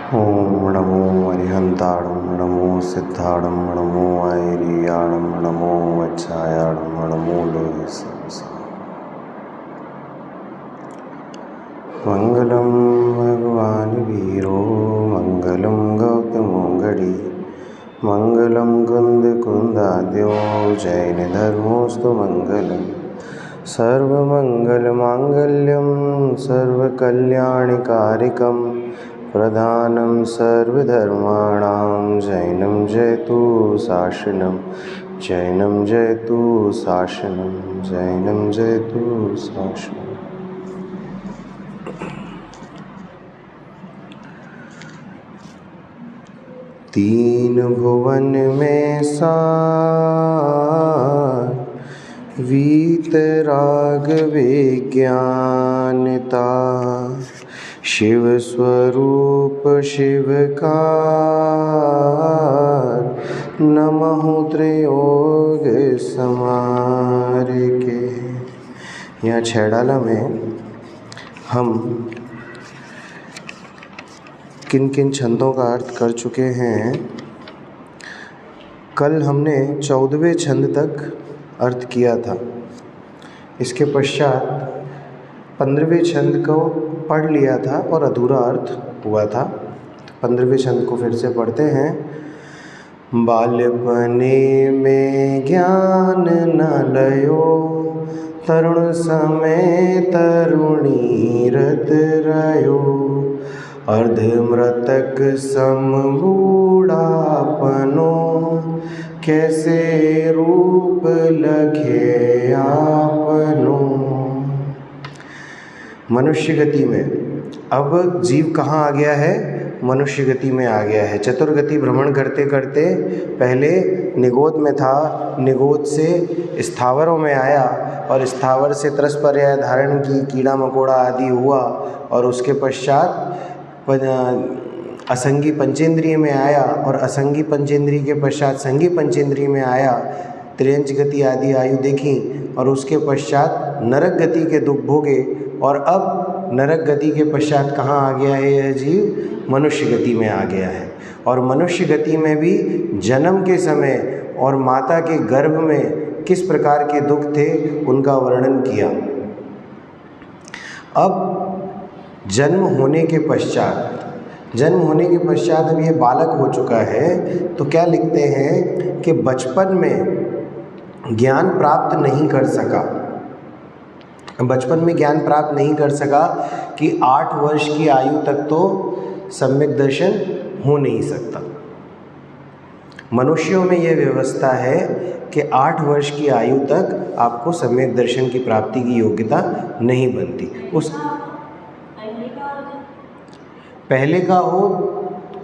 ओम नमो अरिहंताणं नमो सिद्धाणं नमो आयर्याणं नमो वज्रायाणं नमो लोहे सहसा। मंगलम भगवान वीरो मंगलम गौतमोंगडी मंगलम कुंद कुंदाद्यो जैन धर्मोस्तु मंगलम सर्वमंगलमांगल्यं सर्वकल्याणकारिकं प्रधानं सर्वधर्माणां जैनं जयतु शासनं जैनं जयतु शासनं जैनं जयतु शासनं। तीन भुवन में सार वीतराग विज्ञानता शिव स्वरूप शिवकार नमः त्रयोग समार के। यहाँ छैडाला में हम किन किन छंदों का अर्थ कर चुके हैं। कल हमने 14वें छंद तक अर्थ किया था। इसके पश्चात 15वें छंद को पढ़ लिया था और अधूरा अर्थ हुआ था। 15वें छंद को फिर से पढ़ते हैं। बाल्यपने में ज्ञान न लयो तरुण समय तरुणी रत रयो अर्धमृतक समूढ़ापनो कैसे रूप लखे आपनो। मनुष्य गति में अब जीव कहाँ आ गया है? मनुष्य गति में आ गया है। चतुर्गति भ्रमण करते करते पहले निगोद में था, निगोद से स्थावरों में आया और स्थावर से त्रसपर्याय धारण की, कीड़ा मकोड़ा आदि हुआ और उसके पश्चात असंगी पंचेंद्रिय में आया और असंगी पंचेंद्रिय के पश्चात संगी पंचेंद्रिय में आया, त्रियंच गति आदि आयु देखी और उसके पश्चात नरक गति के दुख भोगे और अब नरक गति के पश्चात कहाँ आ गया है यह जीव? मनुष्य गति में आ गया है। और मनुष्य गति में भी जन्म के समय और माता के गर्भ में किस प्रकार के दुख थे उनका वर्णन किया। अब जन्म होने के पश्चात अब ये बालक हो चुका है तो क्या लिखते हैं कि बचपन में ज्ञान प्राप्त नहीं कर सका। बचपन में ज्ञान प्राप्त नहीं कर सका कि 8 वर्ष की आयु तक तो सम्यक दर्शन हो नहीं सकता। मनुष्यों में यह व्यवस्था है कि 8 वर्ष की आयु तक आपको सम्यक दर्शन की प्राप्ति की योग्यता नहीं बनती। उस पहले का हो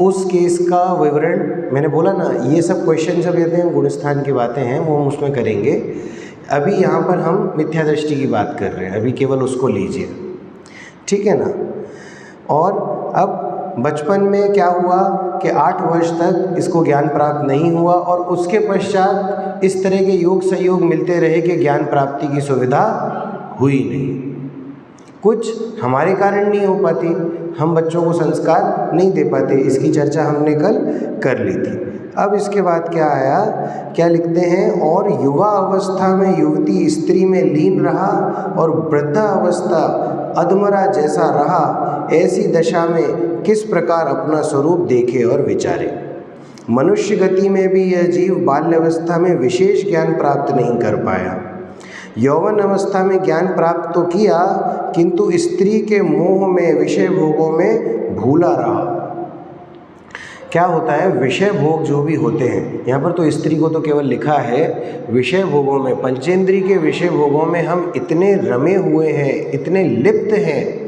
उस केस का विवरण मैंने बोला ना, ये सब क्वेश्चन जब लेते हैं गुणस्थान की बातें हैं वो हम उसमें करेंगे। अभी यहाँ पर हम मिथ्या दृष्टि की बात कर रहे हैं, अभी केवल उसको लीजिए, ठीक है ना। और अब बचपन में क्या हुआ कि 8 वर्ष तक इसको ज्ञान प्राप्त नहीं हुआ और उसके पश्चात इस तरह के योग सहयोग मिलते रहे कि ज्ञान प्राप्ति की सुविधा हुई नहीं। कुछ हमारे कारण नहीं हो पाती, हम बच्चों को संस्कार नहीं दे पाते, इसकी चर्चा हमने कल कर ली थी। अब इसके बाद क्या आया, क्या लिखते हैं, और युवा अवस्था में युवती स्त्री में लीन रहा और वृद्धा अवस्था अधमरा जैसा रहा, ऐसी दशा में किस प्रकार अपना स्वरूप देखे और विचारे। मनुष्य गति में भी यह जीव बाल्यावस्था में विशेष ज्ञान प्राप्त नहीं कर पाया। यौवन अवस्था में ज्ञान प्राप्त तो किया किंतु स्त्री के मोह में विषय भोगों में भूला रहा। क्या होता है, विषय भोग जो भी होते हैं, यहाँ पर तो स्त्री को तो केवल लिखा है, विषय भोगों में, पंचेंद्रिय के विषय भोगों में हम इतने रमे हुए हैं, इतने लिप्त हैं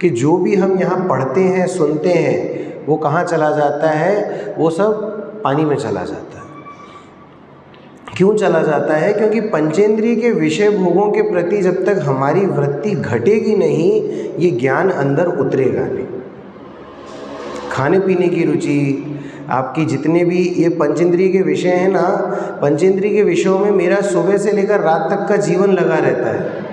कि जो भी हम यहाँ पढ़ते हैं सुनते हैं वो कहाँ चला जाता है? वो सब पानी में चला जाता है। क्यों चला जाता है? क्योंकि पंचेंद्रिय के विषय भोगों के प्रति जब तक हमारी वृत्ति घटेगी नहीं, ये ज्ञान अंदर उतरेगा नहीं। खाने पीने की रुचि, आपकी जितने भी ये पंचेंद्रिय के विषय हैं ना, पंचेंद्रिय के विषयों में मेरा सुबह से लेकर रात तक का जीवन लगा रहता है।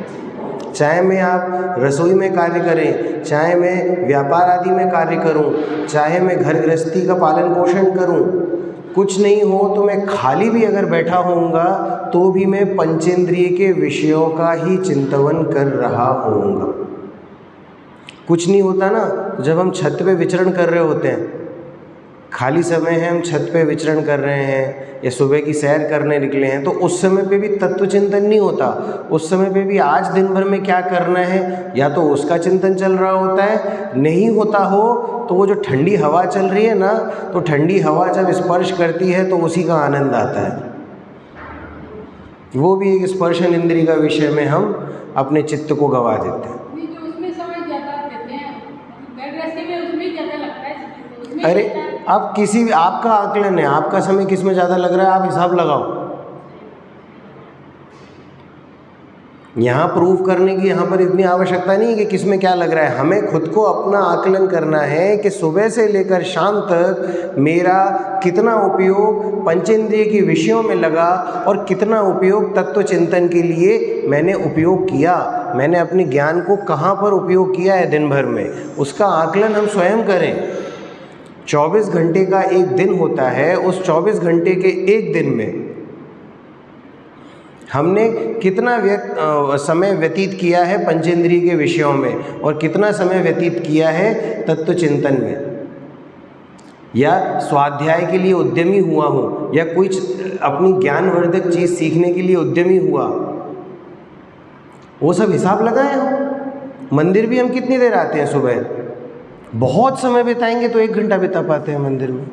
चाहे मैं आप रसोई में कार्य करें, चाहे मैं व्यापार आदि में कार्य करूं, चाहे मैं घर गृहस्थी का पालन पोषण करूं, कुछ नहीं हो तो मैं खाली भी अगर बैठा होऊंगा तो भी मैं पंचेंद्रिय के विषयों का ही चिंतन कर रहा होऊंगा। कुछ नहीं होता ना, जब हम छत पे विचरण कर रहे होते हैं, खाली समय है, हम छत पे विचरण कर रहे हैं या सुबह की सैर करने निकले हैं, तो उस समय पे भी तत्व चिंतन नहीं होता। उस समय पे भी आज दिन भर में क्या करना है, या तो उसका चिंतन चल रहा होता है, नहीं होता हो तो वो जो ठंडी हवा चल रही है ना, तो ठंडी हवा जब स्पर्श करती है तो उसी का आनंद आता है। वो भी एक स्पर्शन इंद्रिय का विषय में हम अपने चित्त को गवा देते हैं। अरे आप किसी भी, आपका आकलन है, आपका समय किस में ज़्यादा लग रहा है, आप हिसाब लगाओ। यहाँ प्रूव करने की यहाँ पर इतनी आवश्यकता नहीं है कि किस में क्या लग रहा है। हमें खुद को अपना आकलन करना है कि सुबह से लेकर शाम तक मेरा कितना उपयोग पंचेंद्रिय के विषयों में लगा और कितना उपयोग तत्व चिंतन के लिए मैंने उपयोग किया। मैंने अपने ज्ञान को कहाँ पर उपयोग किया है दिन भर में, उसका आकलन हम स्वयं करें। 24 घंटे का एक दिन होता है, उस 24 घंटे के एक दिन में हमने कितना समय व्यतीत किया है पंचेंद्रिय के विषयों में और कितना समय व्यतीत किया है तत्व चिंतन में, या स्वाध्याय के लिए उद्यमी हुआ हूँ, या कुछ अपनी ज्ञानवर्धक चीज़ सीखने के लिए उद्यमी हुआ, वो सब हिसाब लगाएं हम। मंदिर भी हम कितनी देर आते हैं सुबह, बहुत समय बिताएंगे तो 1 घंटा बिता पाते हैं मंदिर में।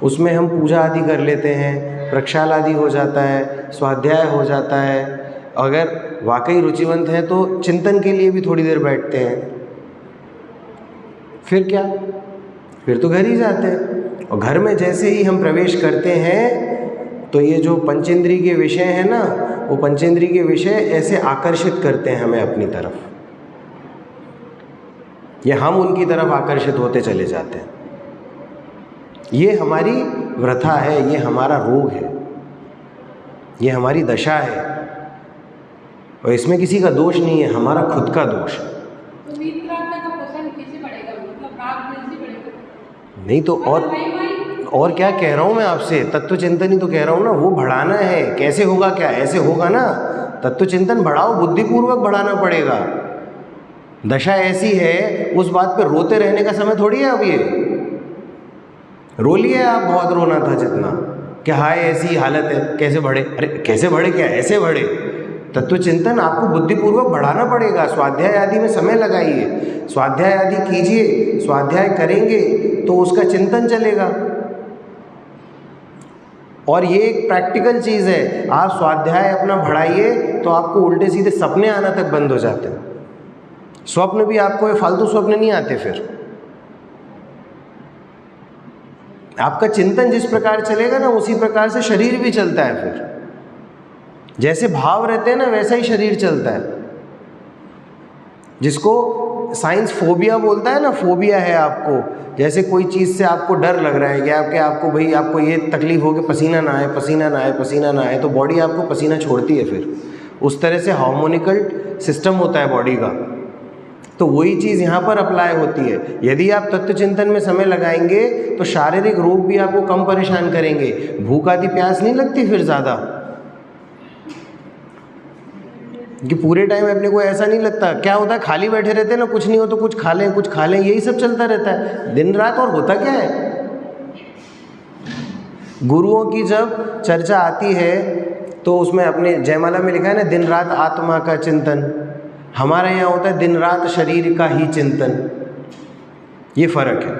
उसमें हम पूजा आदि कर लेते हैं, प्रक्षाल आदि हो जाता है, स्वाध्याय हो जाता है। अगर वाकई रुचिवंत हैं तो चिंतन के लिए भी थोड़ी देर बैठते हैं। फिर क्या, फिर तो घर ही जाते हैं। और घर में जैसे ही हम प्रवेश करते हैं तो ये जो पंचेंद्रिय के विषय हैं ना, वो पंचेंद्रिय के विषय ऐसे आकर्षित करते हैं हमें अपनी तरफ, या हम उनकी तरफ आकर्षित होते चले जाते हैं। ये हमारी वृथा है, ये हमारा रोग है, ये हमारी दशा है, और इसमें किसी का दोष नहीं है, हमारा खुद का दोष है। तो वीतराग का पोषण कैसे बढ़ेगा, मतलब राग कैसे बढ़ेगा? नहीं तो और क्या कह रहा हूँ मैं आपसे, तत्व चिंतन ही तो कह रहा हूँ ना, वो बढ़ाना है। कैसे होगा, क्या ऐसे होगा ना, तत्व चिंतन बढ़ाओ, बुद्धिपूर्वक बढ़ाना पड़ेगा। दशा ऐसी है, उस बात पे रोते रहने का समय थोड़ी है अब। ये रो लिए आप, बहुत रोना था जितना, कि हाय ऐसी हालत है, कैसे बढ़े। अरे कैसे बढ़े, क्या ऐसे बढ़े। तत्व चिंतन आपको बुद्धिपूर्वक बढ़ाना पड़ेगा। स्वाध्याय आदि में समय लगाइए, स्वाध्याय आदि कीजिए, स्वाध्याय करेंगे तो उसका चिंतन चलेगा। और ये एक प्रैक्टिकल चीज़ है, आप स्वाध्याय अपना बढ़ाइए तो आपको उल्टे सीधे सपने आना तक बंद हो जाते हैं। स्वप्न भी आपको, फालतू स्वप्न नहीं आते। फिर आपका चिंतन जिस प्रकार चलेगा ना, उसी प्रकार से शरीर भी चलता है। फिर जैसे भाव रहते हैं ना, वैसा ही शरीर चलता है। जिसको साइंस फोबिया बोलता है ना, फोबिया है आपको, जैसे कोई चीज़ से आपको डर लग रहा है कि आपको भाई आपको ये तकलीफ हो कि पसीना ना आए, पसीना ना आए, पसीना ना आए, तो बॉडी आपको पसीना छोड़ती है। फिर उस तरह से हार्मोनिकल सिस्टम होता है बॉडी का। तो वही चीज़ यहाँ पर अप्लाई होती है। यदि आप तत्व चिंतन में समय लगाएंगे तो शारीरिक रोग भी आपको कम परेशान करेंगे, भूख आदि प्यास नहीं लगती फिर ज़्यादा, कि पूरे टाइम अपने को ऐसा नहीं लगता। क्या होता है, खाली बैठे रहते हैं ना, कुछ नहीं हो तो कुछ खा लें, कुछ खा लें, यही सब चलता रहता है दिन रात। और होता क्या है, गुरुओं की जब चर्चा आती है तो उसमें अपने जयमाला में लिखा है ना, दिन रात आत्मा का चिंतन। हमारे यहाँ होता है दिन रात शरीर का ही चिंतन। ये फर्क है।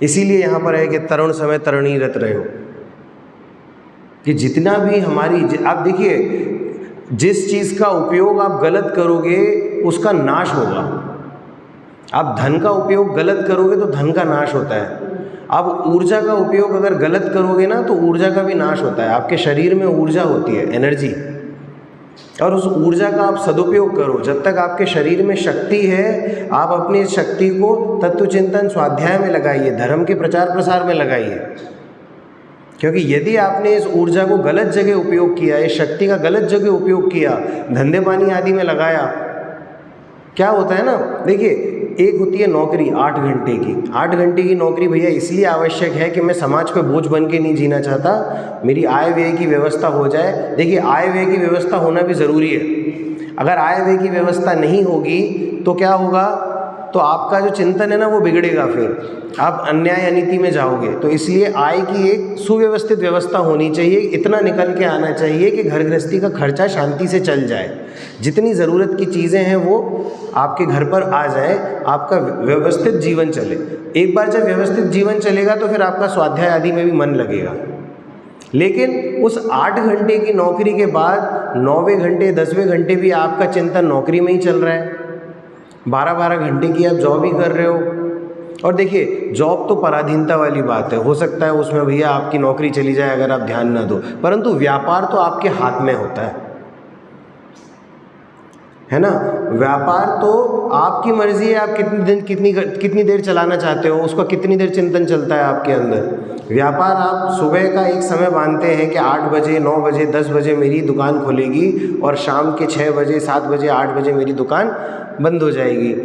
इसीलिए यहाँ पर है कि तरुण समय तरुणी रत रहे हो, कि जितना भी हमारी, आप देखिए, जिस चीज़ का उपयोग आप गलत करोगे उसका नाश होगा। आप धन का उपयोग गलत करोगे तो धन का नाश होता है। आप ऊर्जा का उपयोग अगर गलत करोगे ना तो ऊर्जा का भी नाश होता है। आपके शरीर में ऊर्जा होती है, एनर्जी, और उस ऊर्जा का आप सदुपयोग करो। जब तक आपके शरीर में शक्ति है, आप अपनी शक्ति को तत्व चिंतन स्वाध्याय में लगाइए, धर्म के प्रचार प्रसार में लगाइए। क्योंकि यदि आपने इस ऊर्जा को गलत जगह उपयोग किया, इस शक्ति का गलत जगह उपयोग किया, धंधे पानी आदि में लगाया, क्या होता है ना, देखिए एक होती है नौकरी 8 घंटे की। 8 घंटे की नौकरी भैया इसलिए आवश्यक है कि मैं समाज पे बोझ बन के नहीं जीना चाहता, मेरी आय व्यय की व्यवस्था हो जाए। देखिए आय व्यय की व्यवस्था होना भी ज़रूरी है। अगर आय व्यय की व्यवस्था नहीं होगी तो क्या होगा, तो आपका जो चिंतन है ना वो बिगड़ेगा, फिर आप अन्याय अनीति में जाओगे। तो इसलिए आय की एक सुव्यवस्थित व्यवस्था होनी चाहिए। इतना निकल के आना चाहिए कि घर गृहस्थी का खर्चा शांति से चल जाए, जितनी ज़रूरत की चीज़ें हैं वो आपके घर पर आ जाए, आपका व्यवस्थित जीवन चले। एक बार जब व्यवस्थित जीवन चलेगा तो फिर आपका स्वाध्याय आदि में भी मन लगेगा। लेकिन उस 8 घंटे की नौकरी के बाद 9वें घंटे 10वें घंटे भी आपका चिंतन नौकरी में ही चल रहा है, 12-12 घंटे की आप जॉब ही कर रहे हो। और देखिए जॉब तो पराधीनता वाली बात है, हो सकता है उसमें भैया आपकी नौकरी चली जाए अगर आप ध्यान ना दो, परंतु व्यापार तो आपके हाथ में होता है ना। व्यापार तो आपकी मर्जी है, आप कितनी देर चलाना चाहते हो, उसका कितनी देर चिंतन चलता है आपके अंदर। व्यापार आप सुबह का एक समय बांधते हैं कि 8 बजे 9 बजे 10 बजे मेरी दुकान खुलेगी और शाम के 6 बजे 7 बजे 8 बजे मेरी दुकान बंद हो जाएगी।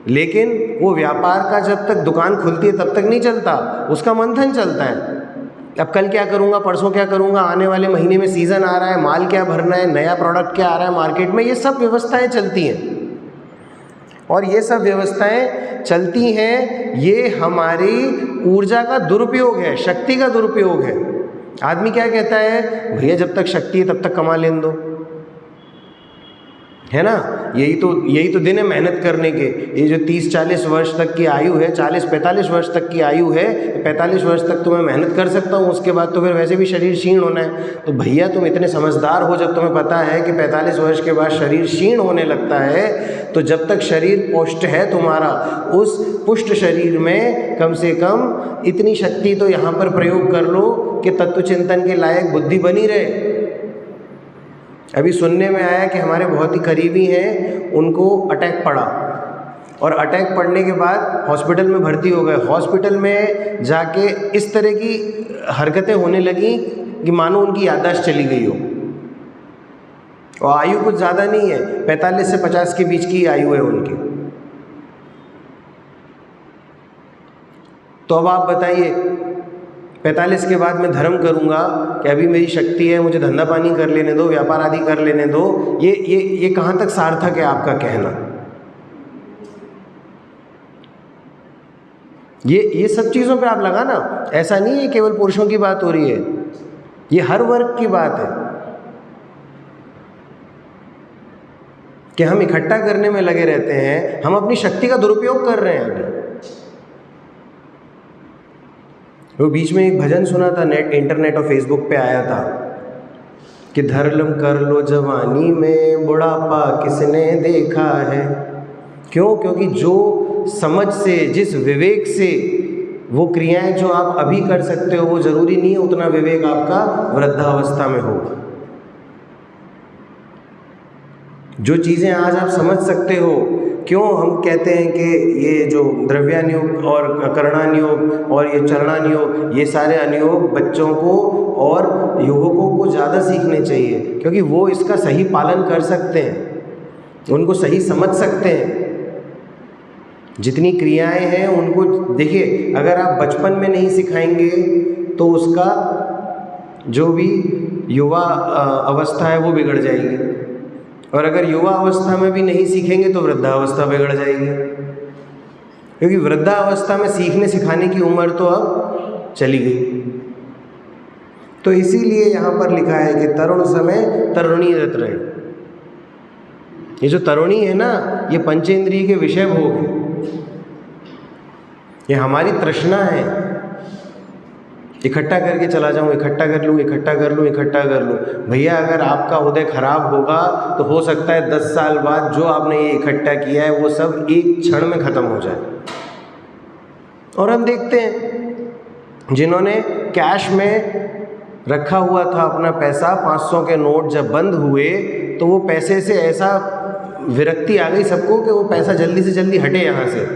लेकिन वो व्यापार का जब तक दुकान खुलती है तब तक नहीं चलता, उसका मंथन चलता है। अब कल क्या करूँगा, परसों क्या करूँगा, आने वाले महीने में सीज़न आ रहा है, माल क्या भरना है, नया प्रोडक्ट क्या आ रहा है मार्केट में, ये सब व्यवस्थाएं चलती हैं। और ये सब व्यवस्थाएं चलती हैं, ये हमारी ऊर्जा का दुरुपयोग है, शक्ति का दुरुपयोग है। आदमी क्या कहता है, भैया जब तक शक्ति है तब तक कमा लेने दो, है ना। यही तो दिन है मेहनत करने के। ये जो 30-40 वर्ष तक की आयु है, 40-45 वर्ष तक की आयु है, 45 वर्ष तक तो मैं मेहनत कर सकता हूँ, उसके बाद तो फिर वैसे भी शरीर क्षीण होना है। तो भैया तुम इतने समझदार हो, जब तुम्हें पता है कि 45 वर्ष के बाद शरीर क्षीण होने लगता है, तो जब तक शरीर पुष्ट है तुम्हारा, उस पुष्ट शरीर में कम से कम इतनी शक्ति तो यहाँ पर प्रयोग कर लो कि तत्व चिंतन के लायक बुद्धि बनी रहे। अभी सुनने में आया कि हमारे बहुत ही करीबी हैं, उनको अटैक पड़ा और अटैक पड़ने के बाद हॉस्पिटल में भर्ती हो गए। हॉस्पिटल में जाके इस तरह की हरकतें होने लगी कि मानो उनकी याददाश्त चली गई हो। और आयु कुछ ज़्यादा नहीं है, 45 से 50 के बीच की आयु है उनकी। तो अब आप बताइए, 45 के बाद मैं धर्म करूंगा कि अभी मेरी शक्ति है, मुझे धंधा पानी कर लेने दो, व्यापार आदि कर लेने दो, ये कहाँ तक सार्थक है आपका कहना। ये सब चीज़ों पे आप लगाना। ऐसा नहीं है केवल पुरुषों की बात हो रही है, ये हर वर्ग की बात है कि हम इकट्ठा करने में लगे रहते हैं, हम अपनी शक्ति का दुरुपयोग कर रहे हैं। अभी वो बीच में एक भजन सुना था, इंटरनेट और फेसबुक पे आया था कि धर्म कर लो जवानी में, बुढ़ापा किसने देखा है। क्यों? क्योंकि जो समझ से, जिस विवेक से वो क्रियाएं जो आप अभी कर सकते हो, वो ज़रूरी नहीं है उतना विवेक आपका वृद्धावस्था में हो। जो चीज़ें आज आप समझ सकते हो, क्यों हम कहते हैं कि ये जो द्रव्यानुयोग और करणानुयोग और ये चरणानुयोग, ये सारे अनुयोग बच्चों को और युवकों को ज़्यादा सीखने चाहिए, क्योंकि वो इसका सही पालन कर सकते हैं, उनको सही समझ सकते हैं। जितनी क्रियाएं हैं उनको देखिए, अगर आप बचपन में नहीं सिखाएंगे तो उसका जो भी युवा अवस्था है वो बिगड़ जाएगी, और अगर युवा अवस्था में भी नहीं सीखेंगे तो वृद्धावस्था बिगड़ जाएगी, क्योंकि वृद्धावस्था में सीखने सिखाने की उम्र तो अब चली गई। तो इसीलिए यहाँ पर लिखा है कि तरुण समय तरुणी रत रहे। ये जो तरुणी है ना, ये पंचेंद्रिय के विषय भोग है, ये हमारी तृष्णा है। इकट्ठा करके चला जाऊँ, इकट्ठा कर लूँ, इकट्ठा कर लूँ, इकट्ठा कर लूँ। भैया अगर आपका उदय खराब होगा तो हो सकता है 10 साल बाद जो आपने ये इकट्ठा किया है वो सब एक क्षण में ख़त्म हो जाए। और हम देखते हैं जिन्होंने कैश में रखा हुआ था अपना पैसा, 500 के नोट जब बंद हुए तो वो पैसे से ऐसा विरक्ति आ गई सबको कि वो पैसा जल्दी से जल्दी हटे यहाँ से,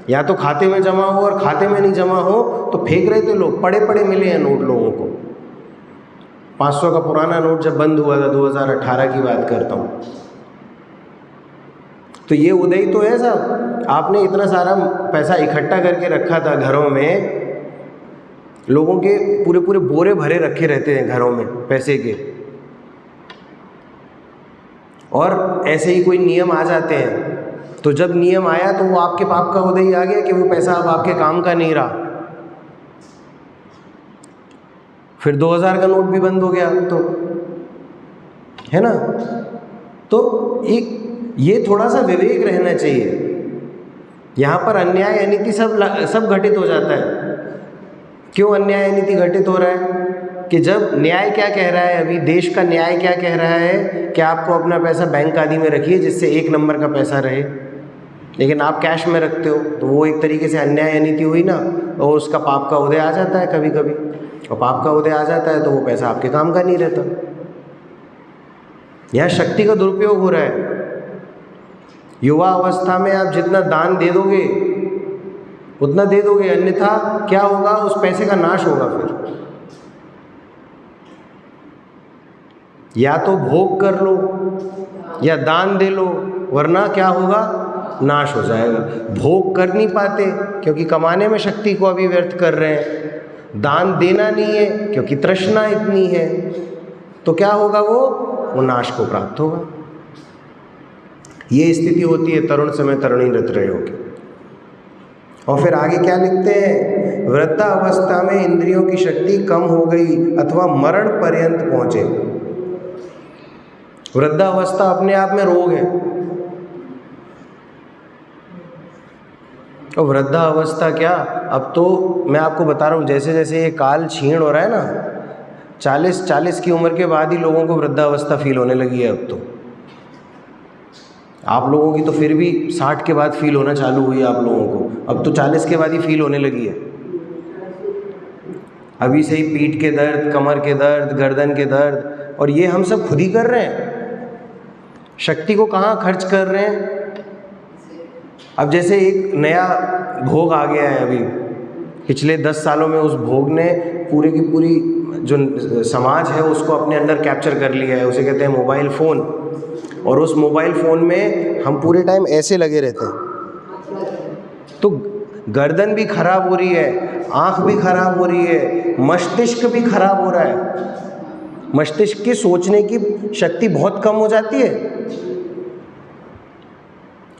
या तो खाते में जमा हो, और खाते में नहीं जमा हो तो फेंक रहे थे लोग, पड़े पड़े मिले हैं नोट लोगों को। 500 का पुराना नोट जब बंद हुआ था, 2018 की बात करता हूँ, तो ये उदय तो है साहब। आपने इतना सारा पैसा इकट्ठा करके रखा था घरों में, लोगों के पूरे पूरे बोरे भरे रखे रहते हैं घरों में पैसे के, और ऐसे ही कोई नियम आ जाते हैं, तो जब नियम आया तो वो आपके पाप का उदय आ गया कि वो पैसा अब आपके काम का नहीं रहा। फिर 2000 का नोट भी बंद हो गया, तो है ना। तो एक ये थोड़ा सा विवेक रहना चाहिए। यहाँ पर अन्याय अनीति सब घटित हो जाता है। क्यों अन्याय अनीति घटित हो रहा है? कि जब न्याय क्या कह रहा है, अभी देश का न्याय क्या कह रहा है कि आपको अपना पैसा बैंक आदि में रखिए जिससे 1 नंबर का पैसा रहे, लेकिन आप कैश में रखते हो, तो वो एक तरीके से अन्याय अनीति हुई ना, और उसका पाप का उदय आ जाता है कभी कभी, और पाप का उदय आ जाता है तो वो पैसा आपके काम का नहीं रहता। यहाँ शक्ति का दुरुपयोग हो रहा है। युवा अवस्था में आप जितना दान दे दोगे उतना दे दोगे, अन्यथा क्या होगा, उस पैसे का नाश होगा। फिर या तो भोग कर लो या दान दे लो, वरना क्या होगा, नाश हो जाएगा। भोग कर नहीं पाते क्योंकि कमाने में शक्ति को अभी व्यर्थ कर रहे हैं, दान देना नहीं है क्योंकि तृष्णा इतनी है, तो क्या होगा, वो नाश को प्राप्त होगा। ये स्थिति होती है तरुण समय तरुणी रत रहे हो के। और फिर आगे क्या लिखते हैं, वृद्धावस्था में इंद्रियों की शक्ति कम हो गई अथवा मरण पर्यंत पहुंचे। वृद्धावस्था अपने आप में रोग है। और वृद्धावस्था क्या, अब तो मैं आपको बता रहा हूँ, जैसे जैसे ये काल क्षीण हो रहा है ना, 40 की उम्र के बाद ही लोगों को वृद्धावस्था फील होने लगी है। अब तो आप लोगों की तो फिर भी 60 के बाद फील होना चालू हुई है आप लोगों को, अब तो 40 के बाद ही फील होने लगी है। अभी से ही पीठ के दर्द, कमर के दर्द, गर्दन के दर्द, और ये हम सब खुद ही कर रहे हैं। शक्ति को कहाँ खर्च कर रहे हैं? अब जैसे एक नया भोग आ गया है, अभी पिछले 10 सालों में उस भोग ने पूरी की पूरी जो समाज है उसको अपने अंदर कैप्चर कर लिया है। उसे कहते हैं मोबाइल फ़ोन। और उस मोबाइल फ़ोन में हम पूरे टाइम ऐसे लगे रहते हैं, तो गर्दन भी खराब हो रही है, आँख भी खराब हो रही है, मस्तिष्क भी खराब हो रहा है। मस्तिष्क की सोचने की शक्ति बहुत कम हो जाती है,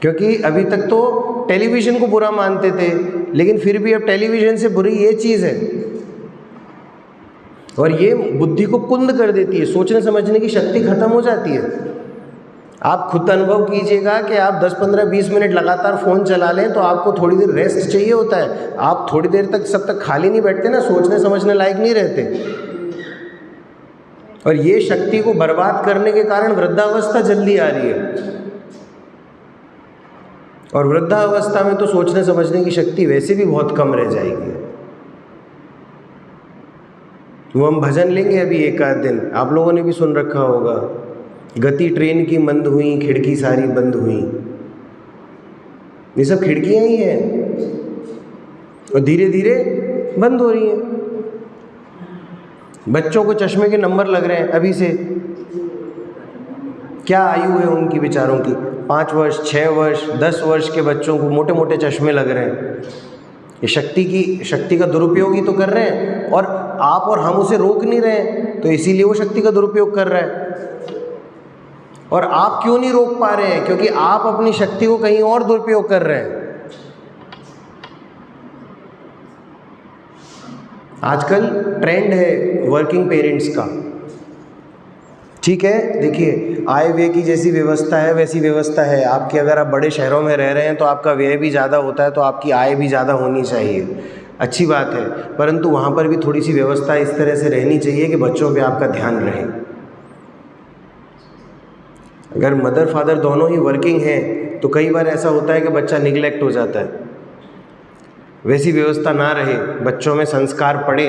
क्योंकि अभी तक तो टेलीविज़न को बुरा मानते थे, लेकिन फिर भी अब टेलीविज़न से बुरी ये चीज़ है, और ये बुद्धि को कुंद कर देती है, सोचने समझने की शक्ति खत्म हो जाती है। आप खुद अनुभव कीजिएगा कि आप 10, 15, 20 मिनट लगातार फ़ोन चला लें तो आपको थोड़ी देर रेस्ट चाहिए होता है। आप थोड़ी देर तक सब तक खाली नहीं बैठते ना, सोचने समझने लायक नहीं रहते। और ये शक्ति को बर्बाद करने के कारण वृद्धावस्था जल्दी आ रही है। और वृद्धावस्था में तो सोचने समझने की शक्ति वैसे भी बहुत कम रह जाएगी। वो हम भजन लेंगे अभी एक आध दिन, आप लोगों ने भी सुन रखा होगा, गति ट्रेन की मंद हुई, खिड़की सारी बंद हुई। ये सब खिड़कियां ही हैं और धीरे धीरे बंद हो रही हैं। बच्चों को चश्मे के नंबर लग रहे हैं अभी से। क्या आयु है उनकी बेचारों की, 5 वर्ष, 6 वर्ष, 10 वर्ष के बच्चों को मोटे मोटे चश्मे लग रहे हैं। ये शक्ति का दुरुपयोग ही तो कर रहे हैं, और आप और हम उसे रोक नहीं रहे हैं, तो इसीलिए वो शक्ति का दुरुपयोग कर रहा है। और आप क्यों नहीं रोक पा रहे हैं? क्योंकि आप अपनी शक्ति को कहीं और दुरुपयोग कर रहे हैं। आजकल ट्रेंड है वर्किंग पेरेंट्स का, ठीक है। देखिए, आय व्यय की जैसी व्यवस्था है वैसी व्यवस्था है आपकी। अगर आप बड़े शहरों में रह रहे हैं तो आपका व्यय भी ज़्यादा होता है, तो आपकी आय भी ज़्यादा होनी चाहिए, अच्छी बात है। परंतु वहाँ पर भी थोड़ी सी व्यवस्था इस तरह से रहनी चाहिए कि बच्चों पे आपका ध्यान रहे। अगर मदर फादर दोनों ही वर्किंग हैं तो कई बार ऐसा होता है कि बच्चा निगलेक्ट हो जाता है। वैसी व्यवस्था ना रहे, बच्चों में संस्कार पड़े।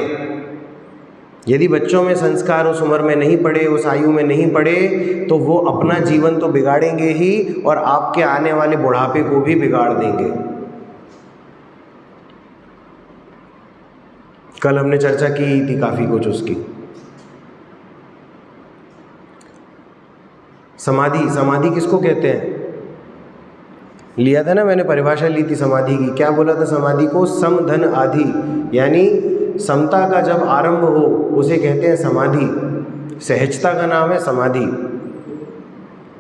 यदि बच्चों में संस्कार उस उम्र में नहीं पड़े, उस आयु में नहीं पड़े, तो वो अपना जीवन तो बिगाड़ेंगे ही, और आपके आने वाले बुढ़ापे को भी बिगाड़ देंगे। कल हमने चर्चा की थी काफ़ी कुछ उसकी। समाधि, समाधि किसको कहते हैं? लिया था ना मैंने, परिभाषा ली थी समाधि की। क्या बोला था समाधि को? सम धन आधि, यानी समता का जब आरंभ हो उसे कहते हैं समाधि। सहजता का नाम है समाधि।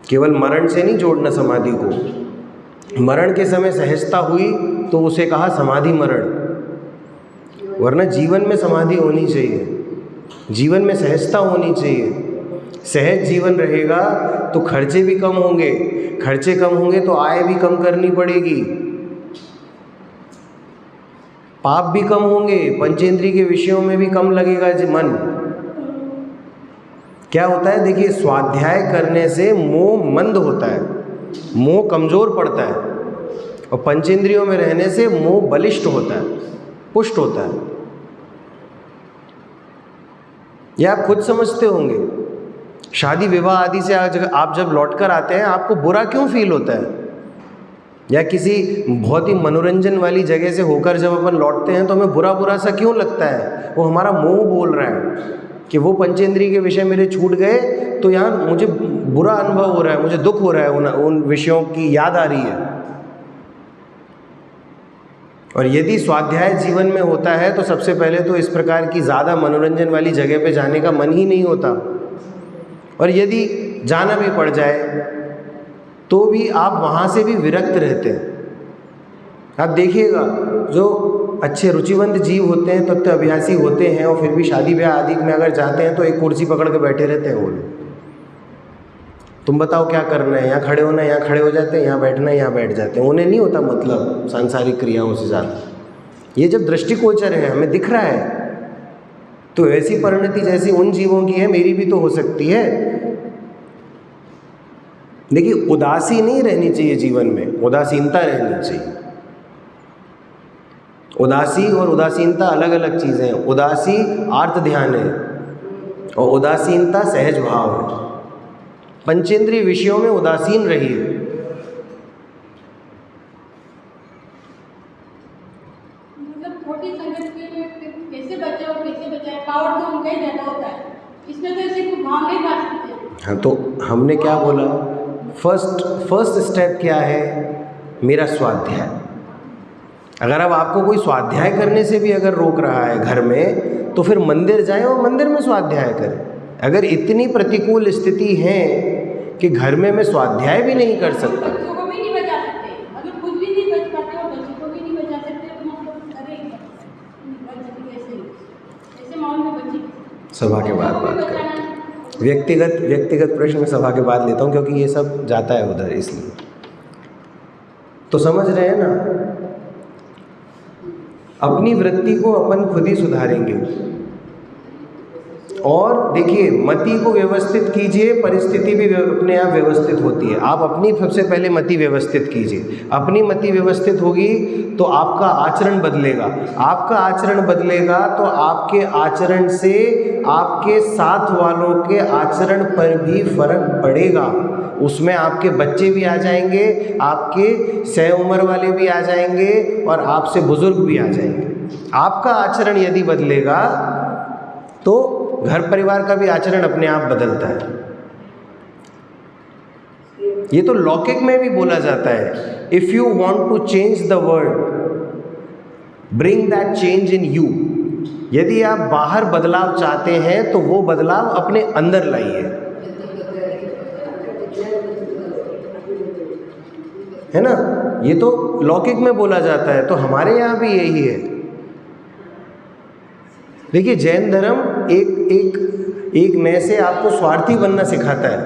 केवल मरण से नहीं जोड़ना समाधि को। मरण के समय सहजता हुई तो उसे कहा समाधि मरण, वरना जीवन में समाधि होनी चाहिए, जीवन में सहजता होनी चाहिए। सहज जीवन रहेगा तो खर्चे भी कम होंगे, खर्चे कम होंगे तो आय भी कम करनी पड़ेगी, पाप भी कम होंगे, पंचेंद्रिय के विषयों में भी कम लगेगा मन। क्या होता है देखिए, स्वाध्याय करने से मोह मंद होता है, मोह कमजोर पड़ता है, और पंचेंद्रियों में रहने से मोह बलिष्ठ होता है, पुष्ट होता है। यह आप खुद समझते होंगे। शादी विवाह आदि से आप जब लौट कर आते हैं आपको बुरा क्यों फील होता है? या किसी बहुत ही मनोरंजन वाली जगह से होकर जब अपन लौटते हैं तो हमें बुरा बुरा सा क्यों लगता है? वो हमारा मोह बोल रहा है कि वो पंचेंद्रिय के विषय मेरे छूट गए तो यहाँ मुझे बुरा अनुभव हो रहा है, मुझे दुख हो रहा है, उन विषयों की याद आ रही है। और यदि स्वाध्याय जीवन में होता है तो सबसे पहले तो इस प्रकार की ज़्यादा मनोरंजन वाली जगह पे जाने का मन ही नहीं होता, और यदि जाना भी पड़ जाए तो भी आप वहाँ से भी विरक्त रहते हैं। आप देखिएगा जो अच्छे रुचिवंत जीव होते हैं, तत्व अभ्यासी होते हैं, और फिर भी शादी ब्याह आदि में अगर जाते हैं तो एक कुर्सी पकड़ के बैठे रहते हैं वो लोग। तुम बताओ क्या करना है, यहाँ खड़े होना है, यहाँ खड़े हो जाते हैं, यहाँ बैठना है, यहाँ बैठ जाते हैं। उन्हें नहीं होता मतलब सांसारिक क्रियाओं से ज़्यादा। ये जब दृष्टिगोचर है, हमें दिख रहा है, तो ऐसी परिणति जैसी उन जीवों की है मेरी भी तो हो सकती है। देखिए, उदासी नहीं रहनी चाहिए जीवन में, उदासीनता रहनी चाहिए। उदासी और उदासीनता अलग अलग चीज़ें हैं। उदासी आर्त ध्यान है और उदासीनता सहज भाव है। पंचेंद्रिय विषयों में उदासीन रहिए। मतलब छोटी संगत में कैसे बचे और कैसे बचाए, पावर तो उनका ही ज़्यादा होता है, इसमें तो ऐसे कोई भाव नहीं पा सकते। हाँ, तो हमने क्या बोला, फर्स्ट स्टेप क्या है? मेरा स्वाध्याय। अगर अब आपको कोई स्वाध्याय करने से भी अगर रोक रहा है घर में, तो फिर मंदिर जाएं और मंदिर में स्वाध्याय करें। अगर इतनी प्रतिकूल स्थिति है कि घर में मैं स्वाध्याय भी नहीं कर सकता, बच्चों को भी नहीं बचा सकते, अगर खुद भी नहीं बच पाते और बच्चों को भी नहीं बचा सकते तो मतलब करें कैसे? ऐसे माहौल में बच्चे सभा के बाद बात करें। व्यक्तिगत प्रश्न में सभा के बाद लेता हूँ, क्योंकि ये सब जाता है उधर, इसलिए। तो समझ रहे हैं ना, अपनी वृत्ति को अपन खुद ही सुधारेंगे। और देखिए, मति को व्यवस्थित कीजिए, परिस्थिति भी अपने आप व्यवस्थित होती है। आप अपनी सबसे पहले मति व्यवस्थित कीजिए। अपनी मति व्यवस्थित होगी तो आपका आचरण बदलेगा। आपका आचरण बदलेगा तो आपके आचरण से आपके साथ वालों के आचरण पर भी फर्क पड़ेगा। उसमें आपके बच्चे भी आ जाएंगे, आपके सह उम्र वाले भी आ जाएंगे, और आपसे बुजुर्ग भी आ जाएंगे। आपका आचरण यदि बदलेगा तो घर परिवार का भी आचरण अपने आप बदलता है। ये तो लौकिक में भी बोला जाता है, if you want to change the world, bring that change in you. यदि आप बाहर बदलाव चाहते हैं तो वो बदलाव अपने अंदर लाइए, है ना। ये तो लौकिक में बोला जाता है, तो हमारे यहाँ भी यही है। देखिए, जैन धर्म एक नए से आपको स्वार्थी बनना सिखाता है।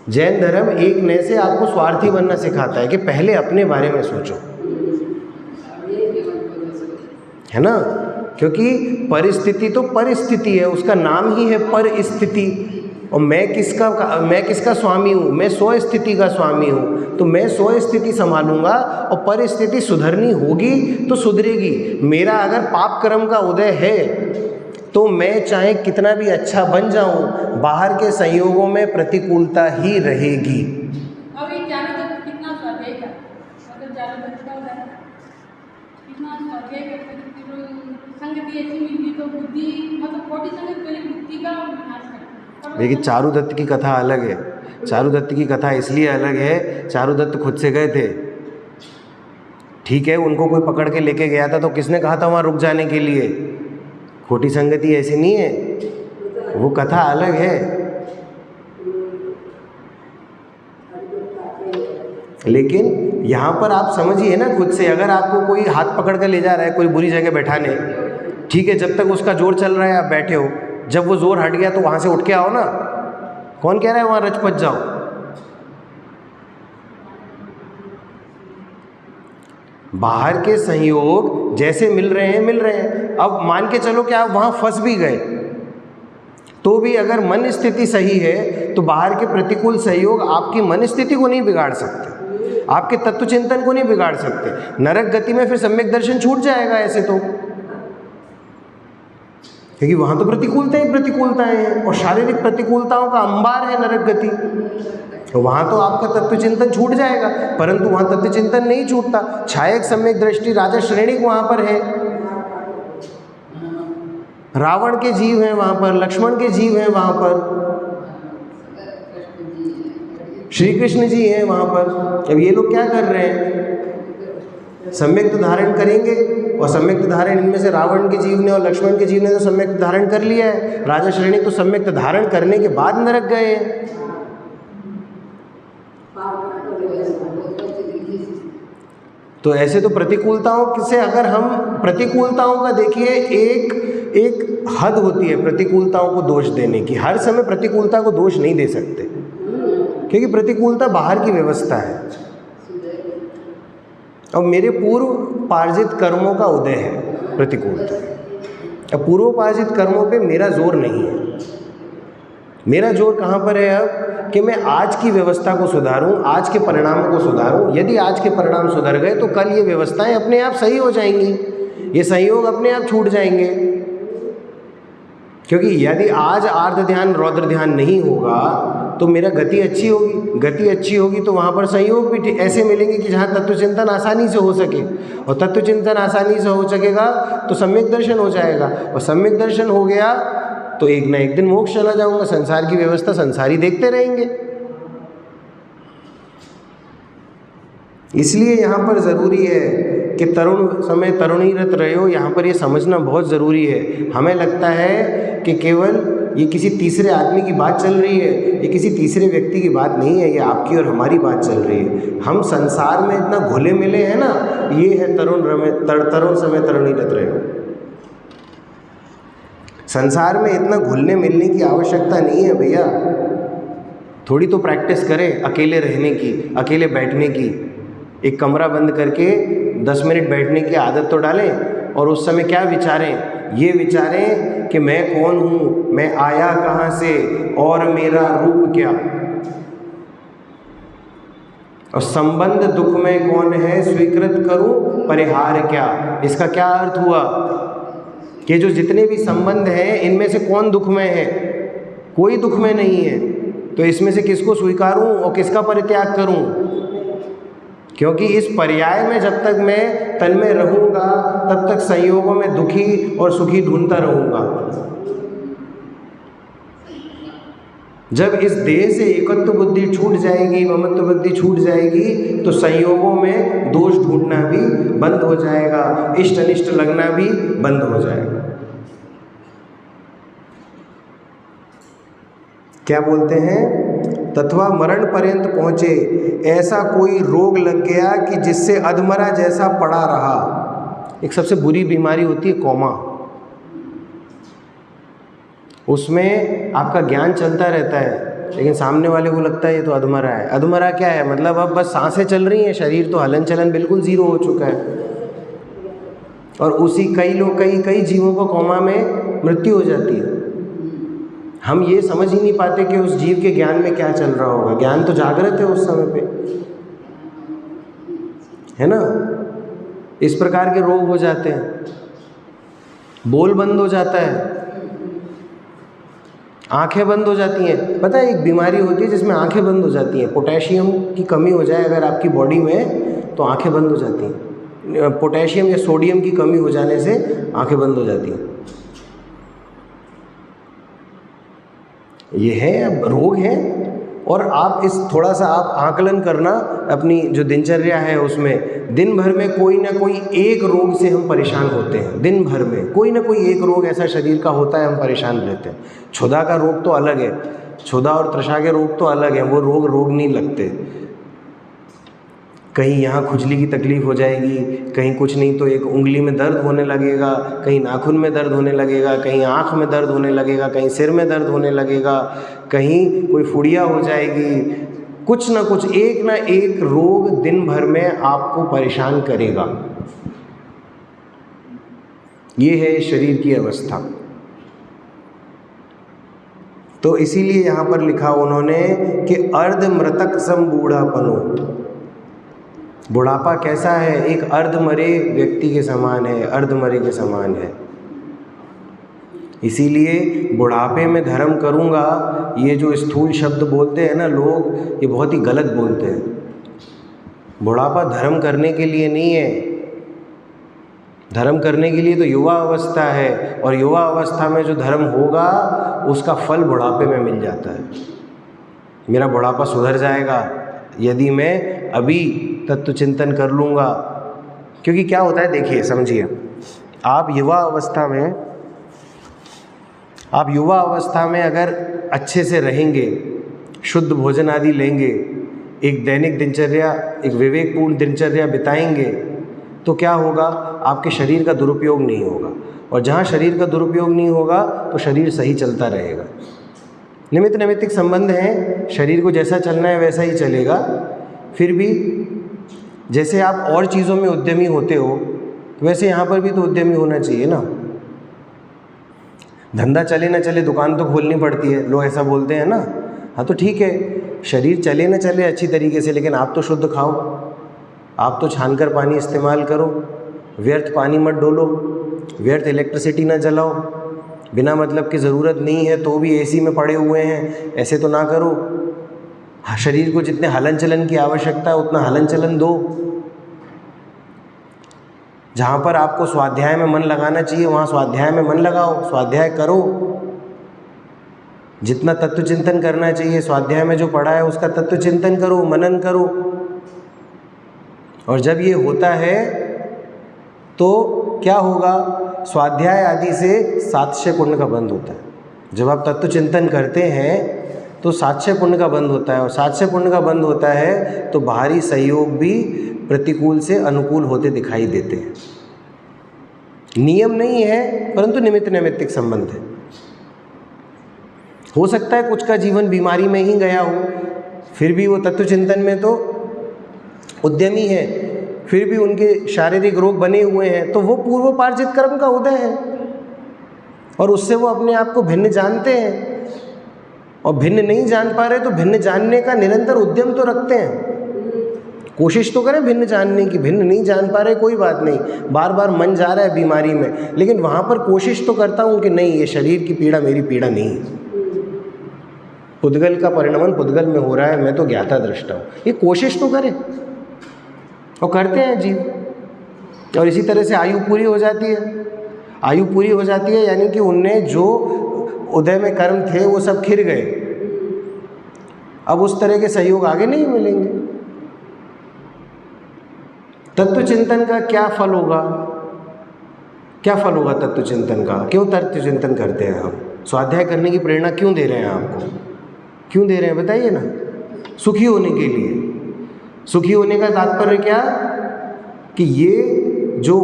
जैन धर्म एक नए से आपको स्वार्थी बनना सिखाता है कि पहले अपने बारे में सोचो, है ना। क्योंकि परिस्थिति तो परिस्थिति है, उसका नाम ही है परिस्थिति। और मैं किसका स्वामी हूँ? मैं स्व स्थिति का स्वामी हूँ। तो मैं स्व स्थिति संभालूंगा और परिस्थिति सुधरनी होगी तो सुधरेगी। मेरा अगर पाप कर्म का उदय है तो मैं चाहे कितना भी अच्छा बन जाऊं, बाहर के संयोगों में प्रतिकूलता ही रहेगी। अब ये चारों तक कितना स्वाध्याय का, अगर चारों तक का होता है कितना स्वाध्याय करते हैं। संगति ऐसी मिलती तो बुद्धि, मतलब छोटी संगत पहले बुद्धि का विनाश करती है। देखिए, चारुदत्त की कथा अलग है। चारुदत्त की कथा इसलिए अलग है, चारुदत्त खुद से गए थे, ठीक है, उनको कोई पकड़ के लेके गया था तो किसने कहा था वहाँ रुक जाने के लिए? खोटी संगति ऐसी नहीं है, वो कथा अलग है। लेकिन यहाँ पर आप समझिए ना खुद से, अगर आपको कोई हाथ पकड़ कर ले जा रहा है कोई बुरी जगह बैठाने, ठीक है, जब तक उसका जोर चल रहा है आप बैठे हो, जब वो जोर हट गया तो वहाँ से उठ के आओ ना। कौन कह रहा है वहाँ रचपच जाओ? बाहर के संयोग जैसे मिल रहे हैं। अब मान के चलो कि आप वहाँ फंस भी गए तो भी अगर मन स्थिति सही है तो बाहर के प्रतिकूल सहयोग आपकी मन स्थिति को नहीं बिगाड़ सकते, आपके तत्व चिंतन को नहीं बिगाड़ सकते। नरक गति में फिर सम्यक दर्शन छूट जाएगा ऐसे तो, क्योंकि वहाँ तो प्रतिकूलता ही प्रतिकूलताएं हैं और शारीरिक प्रतिकूलताओं का अंबार है नरक गति, तो वहाँ तो आपका तत्व चिंतन छूट जाएगा। परंतु वहाँ तत्व चिंतन नहीं छूटता, छायक सम्यक दृष्टि राजा श्रेणी वहाँ पर है, रावण के जीव हैं वहाँ पर, लक्ष्मण के जीव हैं वहाँ पर, श्री कृष्ण जी हैं वहाँ पर। अब ये लोग क्या कर रहे हैं? सम्यक धारण करेंगे, और सम्यक धारण इनमें से रावण के जीव ने और लक्ष्मण के जीव ने तो सम्यक धारण कर लिया है, राजा श्रेणी तो सम्यक धारण करने के बाद नरक गए हैं। तो ऐसे तो प्रतिकूलताओं से, अगर हम प्रतिकूलताओं का देखिए, एक हद होती है प्रतिकूलताओं को दोष देने की। हर समय प्रतिकूलता को दोष नहीं दे सकते, क्योंकि प्रतिकूलता बाहर की व्यवस्था है और मेरे पूर्व पार्जित कर्मों का उदय है प्रतिकूलता। अब पूर्वोपार्जित कर्मों पे मेरा जोर नहीं है, मेरा जोर कहाँ पर है अब कि मैं आज की व्यवस्था को सुधारूं, आज के परिणामों को सुधारूं। यदि आज के परिणाम सुधर गए तो कल ये व्यवस्थाएं अपने आप सही हो जाएंगी, ये संयोग अपने आप छूट जाएंगे। क्योंकि यदि आज आर्द्र ध्यान रौद्र ध्यान नहीं होगा तो मेरा गति अच्छी होगी, गति अच्छी होगी तो वहाँ पर संयोग भी ऐसे मिलेंगे कि जहाँ तत्व चिंतन आसानी से हो सके, और तत्व चिंतन आसानी से हो सकेगा तो सम्यक दर्शन हो जाएगा, और सम्यक दर्शन हो गया तो एक ना एक दिन मोक्ष चला जाऊंगा। संसार की व्यवस्था संसारी देखते रहेंगे। इसलिए यहाँ पर ज़रूरी है कि तरुण समय तरुणीरत रहे हो, यहाँ पर ये समझना बहुत ज़रूरी है। हमें लगता है कि केवल ये किसी तीसरे आदमी की बात चल रही है, ये किसी तीसरे व्यक्ति की बात नहीं है, ये आपकी और हमारी बात चल रही है। हम संसार में इतना घुले मिले हैं ना, ये है तरुण समय तरुणीरत रहे हो। संसार में इतना घुलने मिलने की आवश्यकता नहीं है भैया। थोड़ी तो प्रैक्टिस करें अकेले रहने की, अकेले बैठने की। एक कमरा बंद करके 10 मिनट बैठने की आदत तो डालें, और उस समय क्या विचारें? ये विचारें कि मैं कौन हूँ, मैं आया कहाँ से और मेरा रूप क्या, और संबंध दुख में कौन है, स्वीकृत करूँ परिहार क्या। इसका क्या अर्थ हुआ कि जो जितने भी संबंध हैं इनमें से कौन दुख में है? कोई दुख में नहीं है। तो इसमें से किसको स्वीकारूं और किसका परित्याग करूं? क्योंकि इस पर्याय में जब तक मैं तन में रहूँगा तब तक संयोगों में दुखी और सुखी ढूंढता रहूँगा। जब इस देह से एकत्व बुद्धि छूट जाएगी, ममत्व बुद्धि छूट जाएगी, तो संयोगों में दोष ढूंढना भी बंद हो जाएगा, इष्ट अनिष्ट लगना भी बंद हो जाएगा। क्या बोलते हैं? तत्वा मरण पर्यंत पहुँचे, ऐसा कोई रोग लग गया कि जिससे अधमरा जैसा पड़ा रहा। एक सबसे बुरी बीमारी होती है कोमा। उसमें आपका ज्ञान चलता रहता है लेकिन सामने वाले को लगता है ये तो अधमरा है। अधमरा क्या है? मतलब अब बस सांसें चल रही हैं, शरीर तो हलन चलन बिल्कुल ज़ीरो हो चुका है। और उसी कई जीवों को कोमा में मृत्यु हो जाती है। हम ये समझ ही नहीं पाते कि उस जीव के ज्ञान में क्या चल रहा होगा। ज्ञान तो जागृत है उस समय पे, है ना। इस प्रकार के रोग हो जाते हैं, बोल बंद हो जाता है, आंखें बंद हो जाती हैं। पता है एक बीमारी होती है जिसमें आंखें बंद हो जाती हैं। पोटेशियम की कमी हो जाए अगर आपकी बॉडी में तो आंखें बंद हो जाती हैं। पोटेशियम या सोडियम की कमी हो जाने से आंखें बंद हो जाती हैं। ये है, अब रोग है। और आप इस थोड़ा सा आप आकलन करना अपनी जो दिनचर्या है उसमें, दिन भर में कोई ना कोई एक रोग से हम परेशान होते हैं। दिन भर में कोई ना कोई एक रोग ऐसा शरीर का होता है, हम परेशान रहते हैं। क्षुधा का रोग तो अलग है, क्षुधा और तृषा के रोग तो अलग हैं, वो रोग नहीं लगते। कहीं यहाँ खुजली की तकलीफ़ हो जाएगी, कहीं कुछ नहीं तो एक उंगली में दर्द होने लगेगा, कहीं नाखून में दर्द होने लगेगा, कहीं आँख में दर्द होने लगेगा, कहीं सिर में दर्द होने लगेगा, कहीं कोई फुड़िया हो जाएगी। कुछ ना कुछ एक ना एक रोग दिन भर में आपको परेशान करेगा। ये है शरीर की अवस्था। तो इसीलिए यहाँ पर लिखा उन्होंने कि अर्ध मृतक सम बूढ़ापनो। बुढ़ापा कैसा है? एक अर्ध मरे व्यक्ति के समान है, अर्ध मरे के समान है। इसीलिए बुढ़ापे में धर्म करूँगा, ये जो स्थूल शब्द बोलते हैं ना लोग, ये बहुत ही गलत बोलते हैं। बुढ़ापा धर्म करने के लिए नहीं है। धर्म करने के लिए तो युवा अवस्था है, और युवा अवस्था में जो धर्म होगा उसका फल बुढ़ापे में मिल जाता है। मेरा बुढ़ापा सुधर जाएगा यदि मैं अभी तत्व चिंतन कर लूँगा। क्योंकि क्या होता है, देखिए समझिए, आप युवा अवस्था में अगर अच्छे से रहेंगे, शुद्ध भोजन आदि लेंगे, एक दैनिक दिनचर्या, एक विवेकपूर्ण दिनचर्या बिताएंगे, तो क्या होगा, आपके शरीर का दुरुपयोग नहीं होगा। और जहाँ शरीर का दुरुपयोग नहीं होगा तो शरीर सही चलता रहेगा। निमित्त नैमित्तिक संबंध हैं, शरीर को जैसा चलना है वैसा ही चलेगा। फिर भी जैसे आप और चीज़ों में उद्यमी होते हो, वैसे यहाँ पर भी तो उद्यमी होना चाहिए ना। धंधा चले ना चले, दुकान तो खोलनी पड़ती है, लोग ऐसा बोलते हैं ना। हाँ तो ठीक है, शरीर चले ना चले अच्छी तरीके से, लेकिन आप तो शुद्ध खाओ, आप तो छानकर पानी इस्तेमाल करो, व्यर्थ पानी मत डोलो, व्यर्थ इलेक्ट्रिसिटी ना जलाओ, बिना मतलब की ज़रूरत नहीं है तो भी एसी में पड़े हुए हैं, ऐसे तो ना करो। शरीर को जितने हलन चलन की आवश्यकता है उतना हलन चलन दो। जहाँ पर आपको स्वाध्याय में मन लगाना चाहिए वहाँ स्वाध्याय में मन लगाओ, स्वाध्याय करो। जितना तत्व चिंतन करना चाहिए स्वाध्याय में जो पढ़ा है उसका तत्व चिंतन करो, मनन करो। और जब ये होता है तो क्या होगा, स्वाध्याय आदि से सातशय पुण्य का बंध होता है। जब आप तत्व चिंतन करते हैं तो सातशय पुण्य का बंध होता है, और सातशय पुण्य का बंध होता है तो बाहरी सहयोग भी प्रतिकूल से अनुकूल होते दिखाई देते हैं। नियम नहीं है परंतु निमित्त नैमित्तिक संबंध है। हो सकता है कुछ का जीवन बीमारी में ही गया हो, फिर भी वो तत्व चिंतन में तो उद्यमी है, फिर भी उनके शारीरिक रोग बने हुए हैं, तो वो पूर्वोपार्जित कर्म का उदय है और उससे वो अपने आप को भिन्न जानते हैं। और भिन्न नहीं जान पा रहे तो भिन्न जानने का निरंतर उद्यम तो रखते हैं, कोशिश तो करें भिन्न जानने की। भिन्न नहीं जान पा रहे कोई बात नहीं, बार बार मन जा रहा है बीमारी में, लेकिन वहाँ पर कोशिश तो करता हूँ कि नहीं, ये शरीर की पीड़ा मेरी पीड़ा नहीं है, पुद्गल का परिणमन पुद्गल में हो रहा है, मैं तो ज्ञाता दृष्टा हूँ। ये कोशिश तो करें, और करते हैं जीव। और इसी तरह से आयु पूरी हो जाती है। आयु पूरी हो जाती है यानी कि उनने जो उदय में कर्म थे वो सब खिर गए, अब उस तरह के सहयोग आगे नहीं मिलेंगे। तत्व चिंतन का क्या फल होगा? क्या फल होगा तत्व चिंतन का? क्यों तत्व चिंतन करते हैं हम? स्वाध्याय करने की प्रेरणा क्यों दे रहे हैं आपको? क्यों दे रहे हैं बताइए ना? सुखी होने के लिए। सुखी होने का तात्पर्य क्या कि ये जो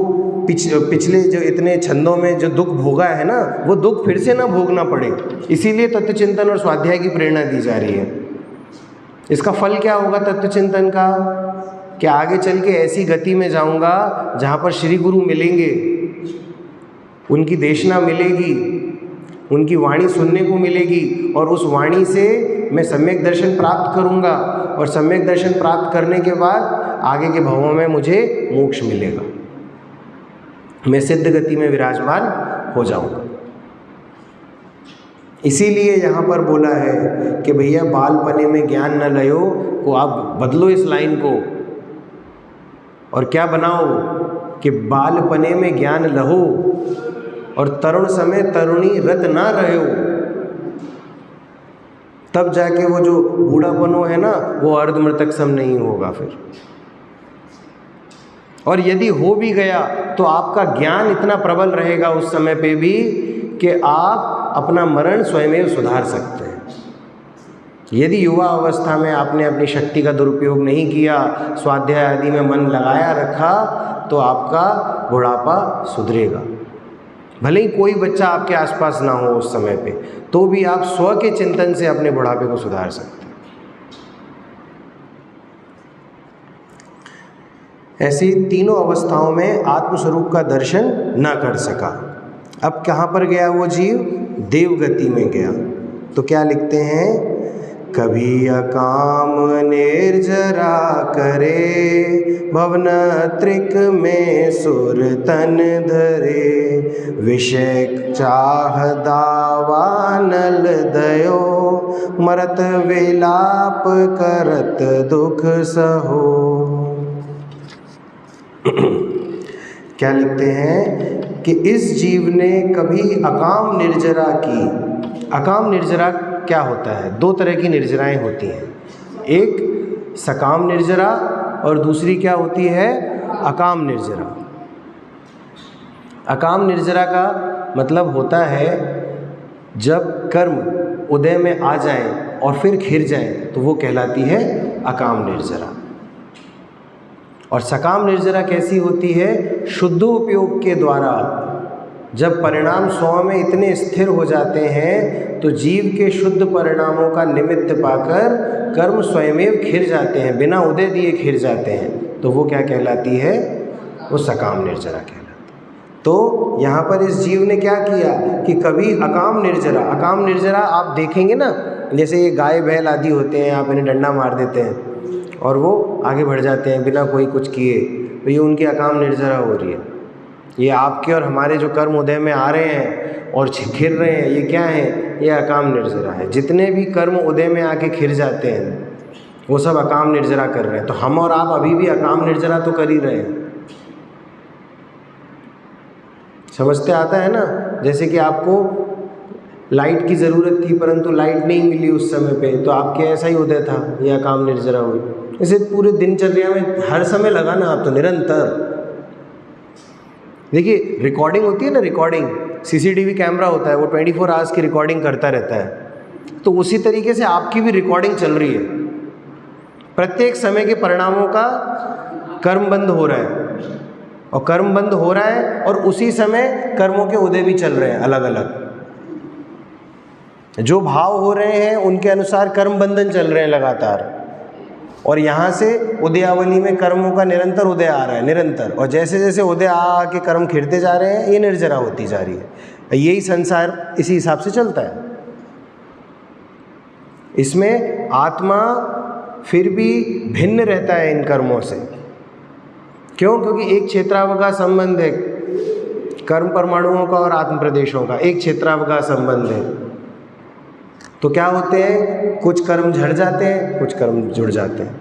पिछले जो इतने छंदों में जो दुख भोगा है ना, वो दुख फिर से ना भोगना पड़े, इसीलिए तत्व चिंतन और स्वाध्याय की प्रेरणा दी जा रही है। इसका फल क्या होगा तत्व चिंतन का? कि आगे चल के ऐसी गति में जाऊंगा जहाँ पर श्री गुरु मिलेंगे, उनकी देशना मिलेगी, उनकी वाणी सुनने को मिलेगी, और उस वाणी से मैं सम्यक दर्शन प्राप्त करूंगा, और सम्यक दर्शन प्राप्त करने के बाद आगे के भवों में मुझे मोक्ष मिलेगा, मैं सिद्ध गति में विराजमान हो जाऊंगा। इसीलिए यहाँ पर बोला है कि भैया बालपने में ज्ञान न लयो को आप बदलो इस लाइन को, और क्या बनाओ कि बालपने में ज्ञान लहो और तरुण समय तरुणी रत ना रहो। तब जाके वो जो बूढ़ापन है ना, वो अर्धमृतक सम नहीं होगा फिर। और यदि हो भी गया तो आपका ज्ञान इतना प्रबल रहेगा उस समय पे भी कि आप अपना मरण स्वयं सुधार सकते हैं। यदि युवा अवस्था में आपने अपनी शक्ति का दुरुपयोग नहीं किया, स्वाध्याय आदि में मन लगाया रखा, तो आपका बुढ़ापा सुधरेगा। भले ही कोई बच्चा आपके आसपास ना हो उस समय पे, तो भी आप स्व के चिंतन से अपने बुढ़ापे को सुधार सकते हैं। ऐसी तीनों अवस्थाओं में आत्मस्वरूप का दर्शन न कर सका। अब कहाँ पर गया वो जीव? देवगति में गया। तो क्या लिखते हैं? कभी अकाम निर्जरा करे, भवन त्रिक में सुर तन धरे, विषय चाह दावानल दयो, मरत विलाप करत दुख सहो। क्या लिखते हैं कि इस जीव ने कभी अकाम निर्जरा की। अकाम निर्जरा क्या होता है? दो तरह की निर्जराएं होती हैं, एक सकाम निर्जरा और दूसरी क्या होती है? अकाम निर्जरा। अकाम निर्जरा का मतलब होता है जब कर्म उदय में आ जाए और फिर खिर जाए, तो वो कहलाती है अकाम निर्जरा। और सकाम निर्जरा कैसी होती है? शुद्ध उपयोग के द्वारा जब परिणाम स्व में इतने स्थिर हो जाते हैं, तो जीव के शुद्ध परिणामों का निमित्त पाकर कर्म स्वयमेव खिर जाते हैं, बिना उदय दिए खिर जाते हैं, तो वो क्या कहलाती है? वो सकाम निर्जरा कहलाती है। तो यहाँ पर इस जीव ने क्या किया कि कभी अकाम निर्जरा। अकाम निर्जरा आप देखेंगे ना, जैसे ये गाय बैल आदि होते हैं, आप इन्हें डंडा मार देते हैं और वो आगे बढ़ जाते हैं बिना कोई कुछ किए, तो ये उनकी अकाम निर्जरा हो रही है। ये आपके और हमारे जो कर्म उदय में आ रहे हैं और खिर रहे हैं, ये क्या है? ये अकाम निर्जरा है। जितने भी कर्म उदय में आके खिर जाते हैं, वो सब अकाम निर्जरा कर रहे हैं। तो हम और आप अभी भी अकाम निर्जरा तो कर ही रहे हैं। समझते आता है ना? जैसे कि आपको लाइट की ज़रूरत थी परंतु लाइट नहीं मिली उस समय पे, तो आपके ऐसा ही उदय था, यह काम निर्जरा हुई। इसे पूरे दिनचर्या में हर समय लगाना आप तो निरंतर। देखिए रिकॉर्डिंग होती है ना, रिकॉर्डिंग, सीसीटीवी कैमरा होता है, वो 24 आवर्स की रिकॉर्डिंग करता रहता है। तो उसी तरीके से आपकी भी रिकॉर्डिंग चल रही है। प्रत्येक समय के परिणामों का कर्म बंद हो रहा है, और कर्म बंद हो रहा है और उसी समय कर्मों के उदय भी चल रहे हैं अलग अलग। जो भाव हो रहे हैं उनके अनुसार कर्म बंधन चल रहे हैं लगातार, और यहाँ से उदयावली में कर्मों का निरंतर उदय आ रहा है, निरंतर। और जैसे जैसे उदय आ के कर्म खिरते जा रहे हैं, ये निर्जरा होती जा रही है। यही संसार इसी हिसाब से चलता है। इसमें आत्मा फिर भी भिन्न रहता है इन कर्मों से। क्यों? क्योंकि एक क्षेत्रावकाश संबंध है कर्म परमाणुओं का और आत्म प्रदेशों का, एक क्षेत्रावकाश संबंध है। तो क्या होते हैं? कुछ कर्म झड़ जाते हैं, कुछ कर्म जुड़ जाते हैं।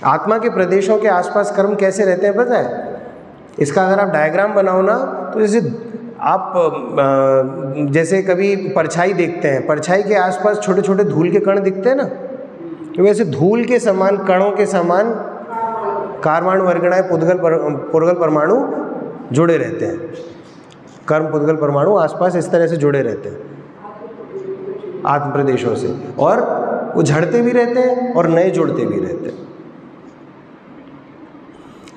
आत्मा के प्रदेशों के आसपास कर्म कैसे रहते हैं पता है? इसका अगर आप डायग्राम बनाओ ना, तो जैसे आप जैसे कभी परछाई देखते हैं, परछाई के आसपास छोटे छोटे धूल के कण दिखते हैं ना, तो वैसे धूल के समान, कणों के समान कार्बन वर्गणाएं पुद्गल परमाणु जुड़े रहते हैं। कर्म पुद्गल परमाणु आसपास इस तरह से जुड़े रहते हैं आत्म प्रदेशों से, और वो झड़ते भी रहते हैं और नए जुड़ते भी रहते हैं।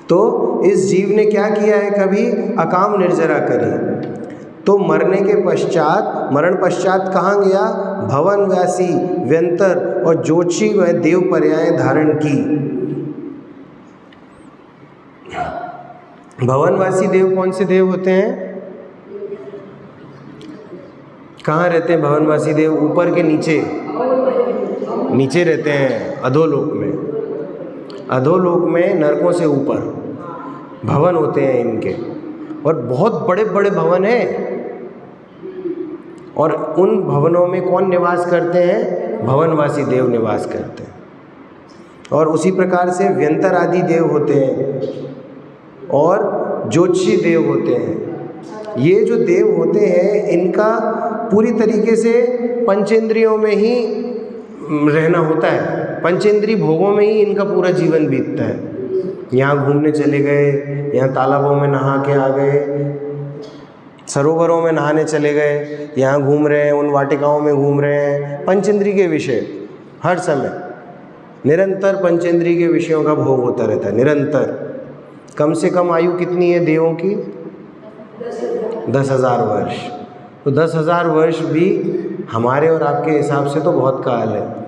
तो इस जीव ने क्या किया है? कभी अकाम निर्जरा करी, तो मरने के पश्चात, मरण पश्चात कहाँ गया? भवनवासी, व्यंतर और ज्योतिषी व देव पर्याय धारण की। भवनवासी देव कौन से देव होते हैं? कहाँ रहते हैं भवनवासी देव? ऊपर के नीचे, नीचे रहते हैं अधोलोक में। अधोलोक में नरकों से ऊपर भवन होते हैं इनके, और बहुत बड़े बड़े भवन हैं। और उन भवनों में कौन निवास करते हैं? भवनवासी देव निवास करते हैं। और उसी प्रकार से व्यंतर आदि देव होते हैं और ज्योतिषी देव होते हैं। ये जो देव होते हैं, इनका पूरी तरीके से पंचेंद्रियों में ही रहना होता है। पंचेंद्रीय भोगों में ही इनका पूरा जीवन बीतता है। यहाँ घूमने चले गए, यहाँ तालाबों में नहा के आ गए, सरोवरों में नहाने चले गए, यहाँ घूम रहे हैं, उन वाटिकाओं में घूम रहे हैं। पंचेंद्रीय के विषय हर समय निरंतर पंचेंद्रीय के विषयों का भोग होता रहता है, निरंतर। कम से कम आयु कितनी है देवों की? 10,000 वर्ष। तो 10,000 वर्ष भी हमारे और आपके हिसाब से तो बहुत काल है।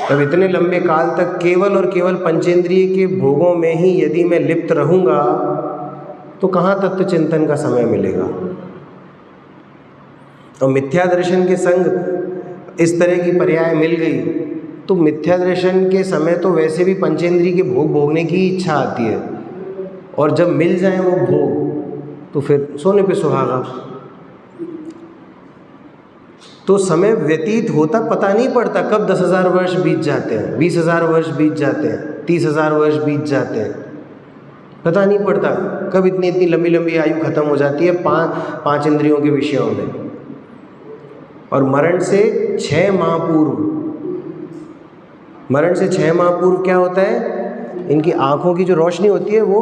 तब इतने लंबे काल तक केवल और केवल पंचेंद्रिय के भोगों में ही यदि मैं लिप्त रहूँगा तो कहाँ तत्व चिंतन का समय मिलेगा। और मिथ्या दर्शन के संग इस तरह की पर्याय मिल गई तो मिथ्या दर्शन के समय तो वैसे भी पंचेंद्रिय के भोग भोगने की इच्छा आती है, और जब मिल जाए वो भोग तो फिर सोने पे सुहागा। तो समय व्यतीत होता पता नहीं पड़ता कब 10,000 वर्ष बीत जाते हैं, 20,000 वर्ष बीत जाते हैं, 30,000 वर्ष बीत जाते हैं, पता नहीं पड़ता कब इतनी इतनी लंबी लंबी आयु खत्म हो जाती है पांच इंद्रियों के विषयों में। और मरण से 6 माह पूर्व, मरण से 6 माह पूर्व क्या होता है, इनकी आँखों की जो रोशनी होती है वो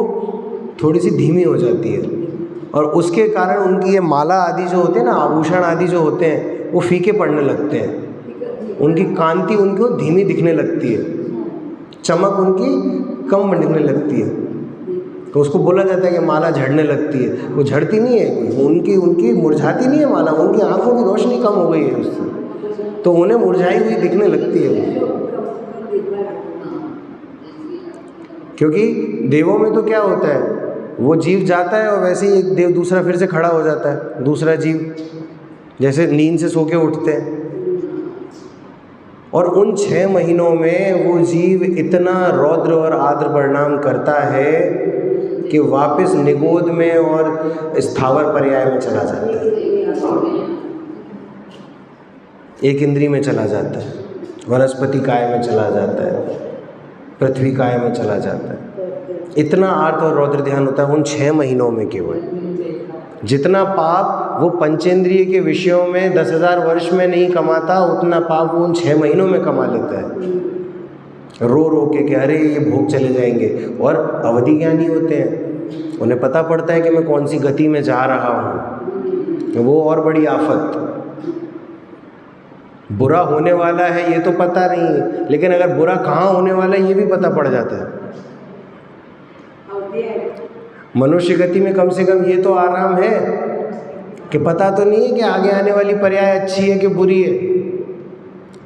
थोड़ी सी धीमी हो जाती है, और उसके कारण उनकी ये माला आदि जो होते हैं ना, आभूषण आदि जो होते हैं वो फीके पड़ने लगते हैं, उनकी कांति उनको धीमी दिखने लगती है, चमक उनकी कम दिखने लगती है। तो उसको बोला जाता है कि माला झड़ने लगती है। वो झड़ती नहीं है, उनकी मुरझाती नहीं है माला, उनकी आँखों की रोशनी कम हो गई है उससे, तो उन्हें मुरझाई हुई दिखने लगती है वो। क्योंकि देवों में तो क्या होता है, वो जीव जाता है और वैसे ही एक देव दूसरा फिर से खड़ा हो जाता है, दूसरा जीव जैसे नींद से सो के उठते हैं। और उन 6 महीनों में वो जीव इतना रौद्र और आद्र परिणाम करता है कि वापस निगोद में और स्थावर पर्याय में चला जाता है, एक इंद्रिय में चला जाता है, वनस्पति काय में चला जाता है, पृथ्वी काय में चला जाता है। इतना आर्त और रौद्र ध्यान होता है उन 6 महीनों में केवल। जितना पाप वो पंचेंद्रिय के विषयों में 10,000 वर्ष में नहीं कमाता, उतना पाप वो उन 6 महीनों में कमा लेता है, रो रो के कि अरे ये भोग चले जाएंगे। और अवधि ज्ञानी होते हैं, उन्हें पता पड़ता है कि मैं कौन सी गति में जा रहा हूँ। वो और बड़ी आफत, बुरा होने वाला है ये तो पता नहीं है, लेकिन अगर बुरा कहाँ होने वाला है ये भी पता पड़ जाता है। मनुष्य गति में कम से कम ये तो आराम है कि पता तो नहीं है कि आगे आने वाली पर्याय अच्छी है कि बुरी है।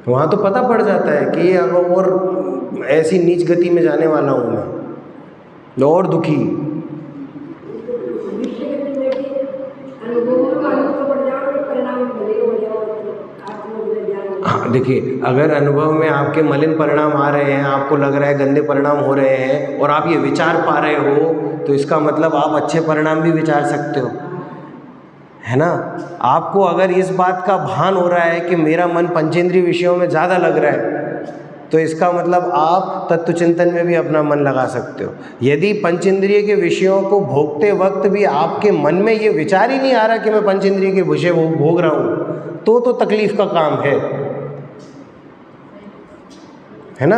वहाँ तो पता पड़ जाता है कि ये और ऐसी नीच गति में जाने वाला हूँ मैं, और दुखी। हाँ देखिए, अगर अनुभव में आपके मलिन परिणाम आ रहे हैं, आपको लग रहा है गंदे परिणाम हो रहे हैं और आप ये विचार पा रहे हो, तो इसका मतलब आप अच्छे परिणाम भी विचार सकते हो, है ना। आपको अगर इस बात का भान हो रहा है कि मेरा मन पंचेंद्रिय विषयों में ज़्यादा लग रहा है, तो इसका मतलब आप तत्व चिंतन में भी अपना मन लगा सकते हो। यदि पंचेंद्रिय के विषयों को भोगते वक्त भी आपके मन में ये विचार ही नहीं आ रहा कि मैं पंचेंद्रिय के विषय भोग रहा हूँ, तो तकलीफ का काम है ना।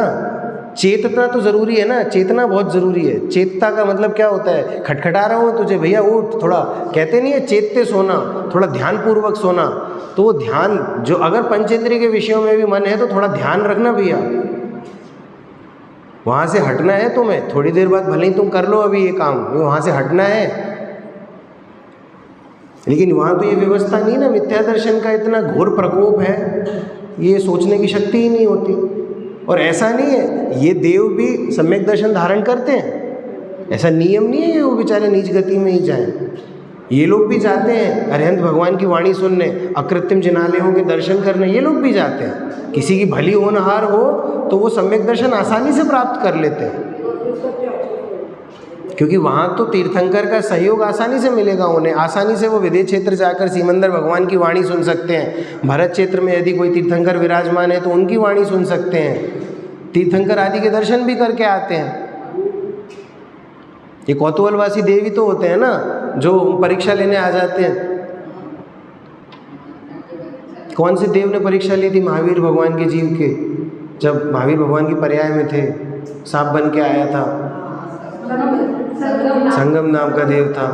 चेतना तो ज़रूरी है ना, चेतना बहुत ज़रूरी है। चेतता का मतलब क्या होता है, खटखटा रहा हूँ तुझे, भैया उठ, थोड़ा कहते नहीं है चेतते सोना, थोड़ा ध्यानपूर्वक सोना। तो वो ध्यान जो, अगर पंचेंद्रिय के विषयों में भी मन है तो थोड़ा ध्यान रखना भैया, वहाँ से हटना है तुम्हें। थोड़ी देर बाद भले ही तुम कर लो अभी ये काम, वहाँ से हटना है। लेकिन वहाँ तो ये व्यवस्था नहीं ना, मिथ्या दर्शन का इतना घोर प्रकोप है, ये सोचने की शक्ति ही नहीं होती। और ऐसा नहीं है, ये देव भी सम्यक दर्शन धारण करते हैं, ऐसा नियम नहीं है कि वो बेचारे नीच गति में ही जाएं। ये लोग भी जाते हैं अरिहंत भगवान की वाणी सुनने, अकृत्रिम जिनालयों के दर्शन करने, ये लोग भी जाते हैं। किसी की भली होनहार हो तो वो सम्यक दर्शन आसानी से प्राप्त कर लेते हैं, क्योंकि वहाँ तो तीर्थंकर का सहयोग आसानी से मिलेगा उन्हें। आसानी से वो विदेश क्षेत्र जाकर सीमंदर भगवान की वाणी सुन सकते हैं। भरत क्षेत्र में यदि कोई तीर्थंकर विराजमान है तो उनकी वाणी सुन सकते हैं। तीर्थंकर आदि के दर्शन भी करके आते हैं। ये कौतूहलवासी देवी तो होते हैं ना, जो परीक्षा लेने आ जाते हैं। कौन से देव ने परीक्षा ली थी महावीर भगवान के जीव के? जब महावीर भगवान की पर्याय में थे, सांप बन के आया था, संगम नाम का देव था।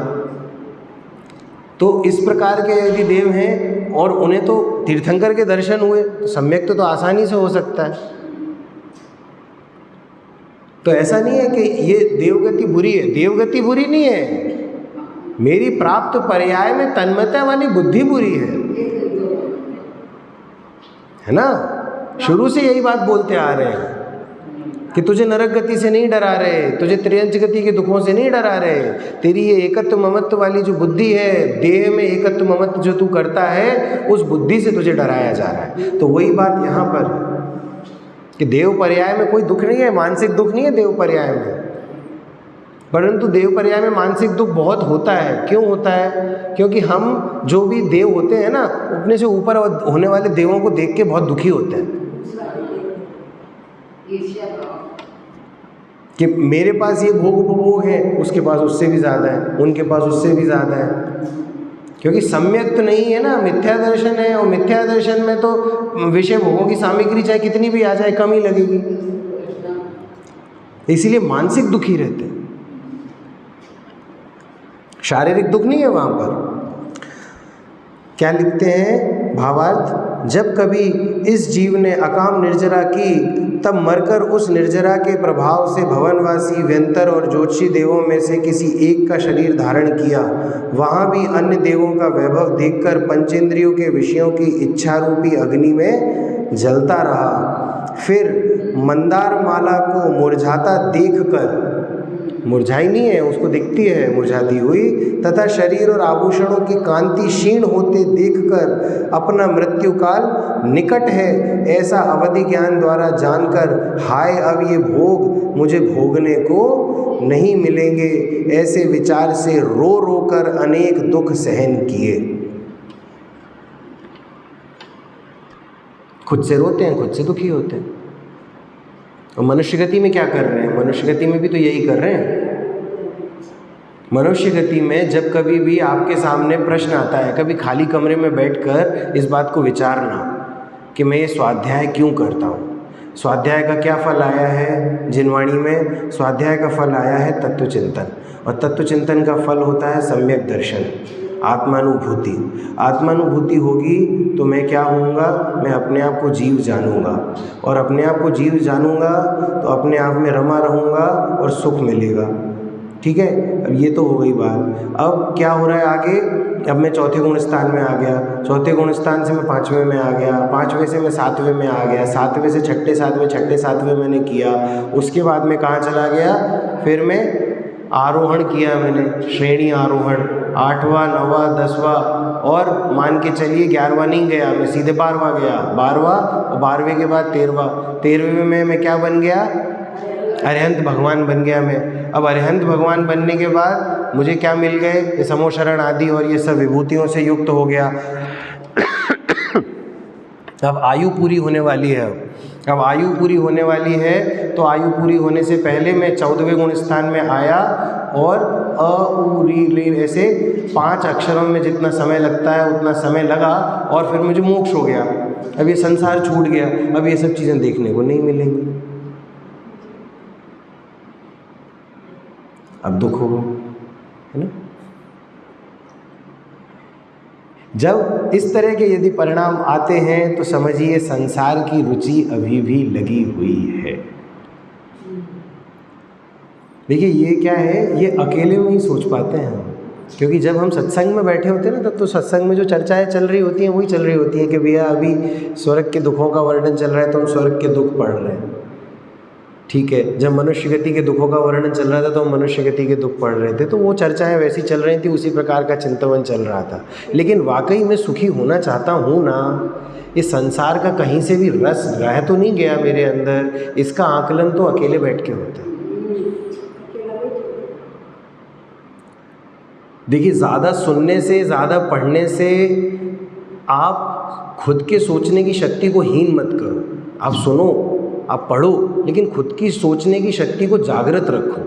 तो इस प्रकार के यदि देव हैं और उन्हें तो तीर्थंकर के दर्शन हुए तो सम्यक तो आसानी से हो सकता है। तो ऐसा नहीं है कि ये देवगति बुरी है, देवगति बुरी नहीं है, मेरी प्राप्त पर्याय में तन्मयता वाली बुद्धि बुरी है ना। शुरू से यही बात बोलते आ रहे हैं कि तुझे नरक गति से नहीं डरा रहे, तुझे त्रियंच गति के दुखों से नहीं डरा रहे, तेरी ये एकत्व ममत्व वाली जो बुद्धि है, देह में एकत्व ममत्व जो तू करता है, उस बुद्धि से तुझे डराया जा रहा है। तो वही बात यहाँ पर कि देव पर्याय में कोई दुख नहीं है, मानसिक दुख नहीं है देव पर्याय में, परंतु देव पर्याय में मानसिक दुख बहुत होता है। क्यों होता है? क्योंकि हम जो भी देव होते हैं ना, अपने से ऊपर होने वाले देवों को देख के बहुत दुखी होते हैं कि मेरे पास ये भोग उपभोग है, उसके पास उससे भी ज़्यादा है, उनके पास उससे भी ज़्यादा है। क्योंकि सम्यक तो नहीं है ना, मिथ्या दर्शन है, और मिथ्या दर्शन में तो विषय भोगों की सामग्री चाहे कितनी भी आ जाए कम ही लगेगी, इसीलिए मानसिक दुखी रहते हैं, शारीरिक दुख नहीं है वहाँ पर। क्या लिखते हैं भावार्थ? जब कभी इस जीव ने अकाम निर्जरा की, तब मरकर उस निर्जरा के प्रभाव से भवनवासी व्यंतर और ज्योतिषी देवों में से किसी एक का शरीर धारण किया। वहाँ भी अन्य देवों का वैभव देखकर पंचेंद्रियों के विषयों की इच्छा रूपी अग्नि में जलता रहा। फिर मंदार माला को मुरझाता देखकर, मुरझाई नहीं है, उसको दिखती है मुरझाती हुई, तथा शरीर और आभूषणों की कांति क्षीण होते देखकर अपना मृत्यु काल निकट है ऐसा अवधि ज्ञान द्वारा जानकर, हाय अब ये भोग मुझे भोगने को नहीं मिलेंगे, ऐसे विचार से रो रो कर अनेक दुख सहन किए। खुद से रोते हैं, खुद से दुखी होते हैं। और मनुष्य गति में क्या कर रहे हैं? मनुष्य गति में भी तो यही कर रहे हैं। मनुष्य गति में जब कभी भी आपके सामने प्रश्न आता है, कभी खाली कमरे में बैठकर इस बात को विचारना कि मैं ये स्वाध्याय क्यों करता हूँ। स्वाध्याय का क्या फल आया है जिनवाणी में? स्वाध्याय का फल आया है तत्व चिंतन, और तत्व चिंतन का फल होता है सम्यक दर्शन, आत्मानुभूति। आत्मानुभूति होगी तो मैं क्या होऊंगा? मैं अपने आप को जीव जानूंगा, और अपने आप को जीव जानूंगा तो अपने आप में रमा रहूंगा और सुख मिलेगा। ठीक है, अब ये तो हो गई बात। अब क्या हो रहा है आगे? अब मैं चौथे गुण स्थान में आ गया, चौथे गुण स्थान से मैं पाँचवें में आ गया, पाँचवें से मैं सातवें में आ गया, सातवें से छठे सातवें, छठे सातवें मैंने किया। उसके बाद मैं कहाँ चला गया? फिर मैं आरोहण किया, मैंने श्रेणी आरोहण, 8वां 9वां 10वां, और मान के चलिए 11वां नहीं गया, मैं सीधे 12वां गया, 12वां, और 12वें के बाद 13वां, 13वें में मैं क्या बन गया? अरिहंत भगवान बन गया मैं। अब अरिहंत भगवान बनने के बाद मुझे क्या मिल गए? ये समोशरण आदि और ये सब विभूतियों से युक्त हो गया। अब आयु पूरी होने वाली है। अब आयु पूरी होने वाली है, तो आयु पूरी होने से पहले मैं 14वें गुण स्थान में आया, और अ उ री ली ऐसे 5 अक्षरों में जितना समय लगता है उतना समय लगा, और फिर मुझे मोक्ष हो गया। अब ये संसार छूट गया, अब ये सब चीज़ें देखने को नहीं मिलेंगी। अब दुख होगा, है ना? जब इस तरह के यदि परिणाम आते हैं तो समझिए संसार की रुचि अभी भी लगी हुई है। देखिए ये क्या है, ये अकेले में ही सोच पाते हैं हम, क्योंकि जब हम सत्संग में बैठे होते हैं ना, तब तो सत्संग में जो चर्चाएं चल रही होती हैं वही चल रही होती हैं कि भैया अभी स्वर्ग के दुखों का वर्णन चल रहा है तो हम स्वर्ग के दुख पढ़ रहे हैं। ठीक है, जब मनुष्य गति के दुखों का वर्णन चल रहा था तो हम मनुष्य गति के दुख पढ़ रहे थे, तो वो चर्चाएं वैसी चल रही थी, उसी प्रकार का चिंतन चल रहा था। लेकिन वाकई मैं सुखी होना चाहता हूँ ना, इस संसार का कहीं से भी रस रह तो नहीं गया मेरे अंदर, इसका आकलन तो अकेले बैठ के होता है। देखिए ज़्यादा सुनने से, ज़्यादा पढ़ने से आप खुद के सोचने की शक्ति को हीन मत करो। आप सुनो, आप पढ़ो, लेकिन खुद की सोचने की शक्ति को जागृत रखो,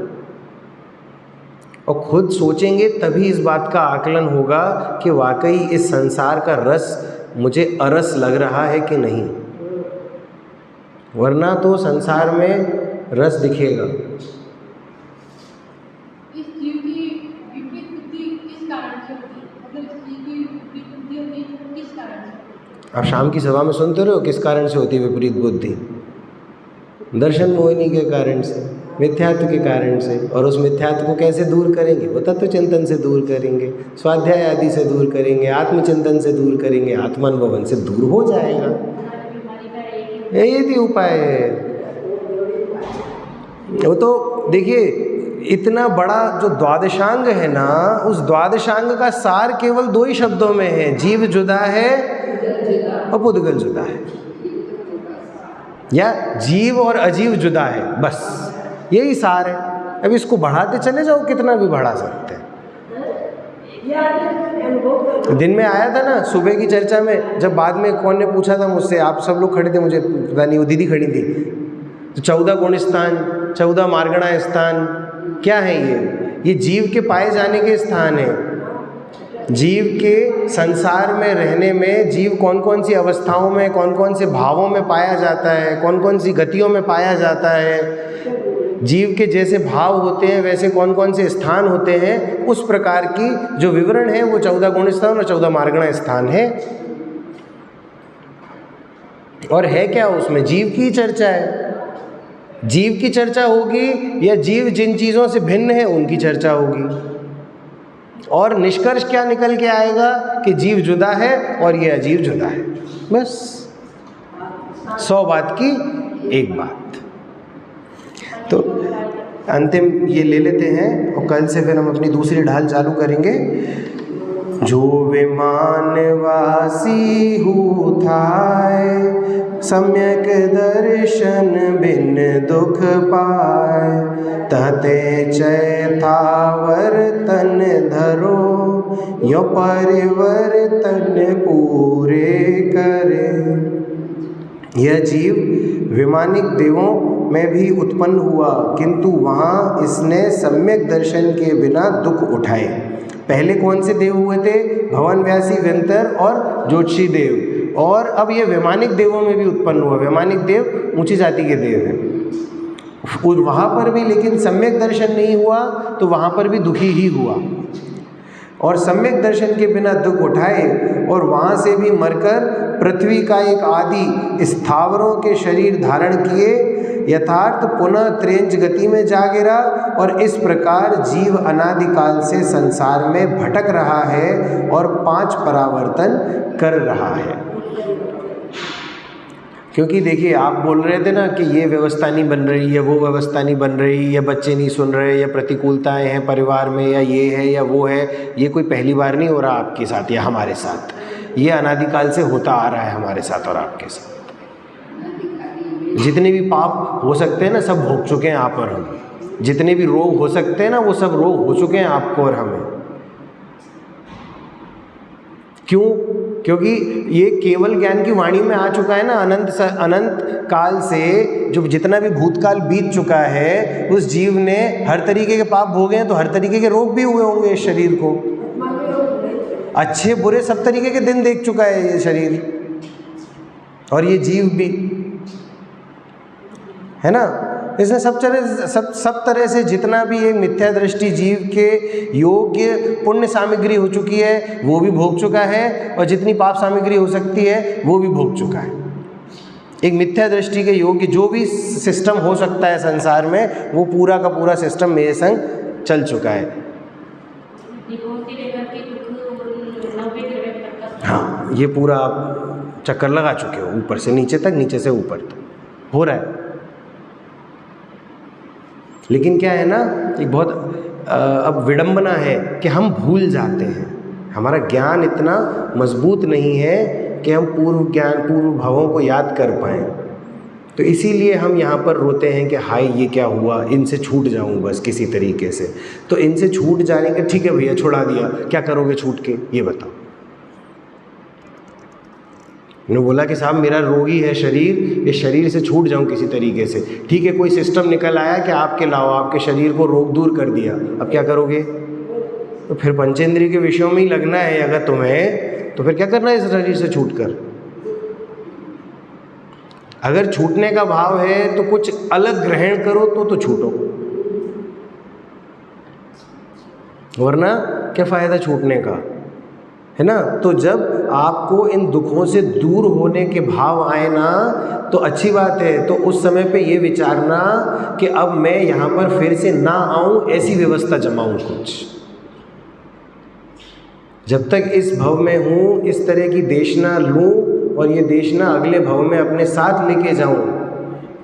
और खुद सोचेंगे तभी इस बात का आकलन होगा कि वाकई इस संसार का रस मुझे अरस लग रहा है कि नहीं। वरना तो संसार में रस दिखेगा। इस जीव की विपरीत बुद्धि किस कारण से होती है? मतलब इस जीव की विपरीत बुद्धि होती है किस कारण से? आप शाम की सभा में सुनते रहे हो किस कारण से होती है विपरीत बुद्धि? दर्शन मोहिनी के कारण से, मिथ्यात्व के कारण से। और उस मिथ्यात्व को कैसे दूर करेंगे? वो तत्व चिंतन से दूर करेंगे, स्वाध्याय आदि से दूर करेंगे, आत्मचिंतन से दूर करेंगे, आत्मानुभवन से दूर हो जाएगा। यही उपाय है। वो तो देखिए, इतना बड़ा जो द्वादशांग है ना, उस द्वादशांग का सार केवल 2 ही शब्दों में है, जीव जुदा है और पुद्गल जुदा है, या जीव और अजीव जुदा है, बस यही सार है। अब इसको बढ़ाते चले जाओ, कितना भी बढ़ा सकते हैं। दिन में आया था ना सुबह की चर्चा में, जब बाद में कौन ने पूछा था मुझसे, आप सब लोग खड़े थे, मुझे पता नहीं, वो दीदी खड़ी थी, तो 14 गुण स्थान, 14 मार्गणा स्थान क्या है ये जीव के पाए जाने के स्थान है। जीव के संसार में रहने में जीव कौन कौन सी अवस्थाओं में, कौन कौन से भावों में पाया जाता है, कौन कौन सी गतियों में पाया जाता है, जीव के जैसे भाव होते हैं वैसे कौन कौन से स्थान होते हैं, उस प्रकार की जो विवरण है वो 14 गुण स्थान और 14 मार्गणा स्थान है। और है क्या उसमें? जीव की चर्चा है। जीव की चर्चा होगी या जीव जिन चीज़ों से भिन्न है उनकी चर्चा होगी। और निष्कर्ष क्या निकल के आएगा कि जीव जुदा है और ये अजीव जुदा है, बस 100 बात की एक बात। तो अंतिम ये ले लेते हैं और कल से फिर हम अपनी दूसरी ढाल चालू करेंगे। जो विमान वासी हूँ थाय, सम्यक दर्शन बिन दुख पाए, तते चैथावर तन धरो, यो परिवर्तन पूरे करे। यह जीव विमानिक देवों में भी उत्पन्न हुआ, किंतु वहाँ इसने सम्यक दर्शन के बिना दुख उठाए। पहले कौन से देव हुए थे? भवन व्यासी, व्यंतर और ज्योतिषी देव। और अब ये वैमानिक देवों में भी उत्पन्न हुआ। वैमानिक देव ऊंची जाति के देव हैं। और वहाँ पर भी लेकिन सम्यक दर्शन नहीं हुआ तो वहाँ पर भी दुखी ही हुआ। और सम्यक दर्शन के बिना दुख उठाए और वहाँ से भी मरकर पृथ्वी का एक आदि स्थावरों के शरीर धारण किए, यथार्थ पुनः त्रेंच गति में जा गिरा। और इस प्रकार जीव अनादिकाल से संसार में भटक रहा है और 5 परावर्तन कर रहा है। क्योंकि देखिए, आप बोल रहे थे ना कि ये व्यवस्था नहीं बन रही है, वो व्यवस्था नहीं बन रही, या बच्चे नहीं सुन रहे, या प्रतिकूलताएं हैं परिवार में, या ये है या वो है। ये कोई पहली बार नहीं हो रहा आपके साथ या हमारे साथ, ये अनादिकाल से होता आ रहा है हमारे साथ और आपके साथ। जितने भी पाप हो सकते हैं ना, सब भोग चुके हैं आप और हम। जितने भी रोग हो सकते हैं ना, वो सब रोग हो चुके हैं आपको और हमें। क्यों? क्योंकि ये केवल ज्ञान की वाणी में आ चुका है ना। अनंत काल से जो जितना भी भूतकाल बीत चुका है, उस जीव ने हर तरीके के पाप भोगे हैं, तो हर तरीके के रोग भी हुए होंगे इस शरीर को। अच्छे बुरे सब तरीके के दिन देख चुका है ये शरीर, और ये जीव भी, है ना। इसने सब तरह से जितना भी एक मिथ्या दृष्टि जीव के योग्य पुण्य सामग्री हो चुकी है वो भी भोग चुका है, और जितनी पाप सामग्री हो सकती है वो भी भोग चुका है। एक मिथ्या दृष्टि के योग्य जो भी सिस्टम हो सकता है संसार में, वो पूरा का पूरा सिस्टम मेरे संग चल चुका है। हाँ, ये पूरा आप चक्कर लगा चुके हो, ऊपर से नीचे तक, नीचे से ऊपर तक हो रहा है। लेकिन क्या है ना, एक बहुत अब विडंबना है कि हम भूल जाते हैं। हमारा ज्ञान इतना मजबूत नहीं है कि हम पूर्व भावों को याद कर पाएँ। तो इसीलिए हम यहाँ पर रोते हैं कि हाय ये क्या हुआ, इनसे छूट जाऊँ बस किसी तरीके से। तो इनसे छूट जाने के, ठीक है भैया छुड़ा दिया, क्या करोगे छूट के, ये बताओ। उन्होंने बोला कि साहब मेरा रोगी है शरीर, इस शरीर से छूट जाऊं किसी तरीके से। ठीक है, कोई सिस्टम निकल आया कि आपके लाओ, आपके शरीर को रोग दूर कर दिया, अब क्या करोगे? तो फिर पंचेंद्रिय के विषयों में ही लगना है अगर तुम्हें, तो फिर क्या करना है इस शरीर से छूट कर? अगर छूटने का भाव है तो कुछ अलग ग्रहण करो तो छूटो, वरना क्या फ़ायदा छूटने का, है ना। तो जब आपको इन दुखों से दूर होने के भाव आए ना तो अच्छी बात है। तो उस समय पे ये विचारना कि अब मैं यहाँ पर फिर से ना आऊँ, ऐसी व्यवस्था जमाऊँ कुछ। जब तक इस भव में हूँ इस तरह की देशना लूँ और ये देशना अगले भव में अपने साथ लेके जाऊँ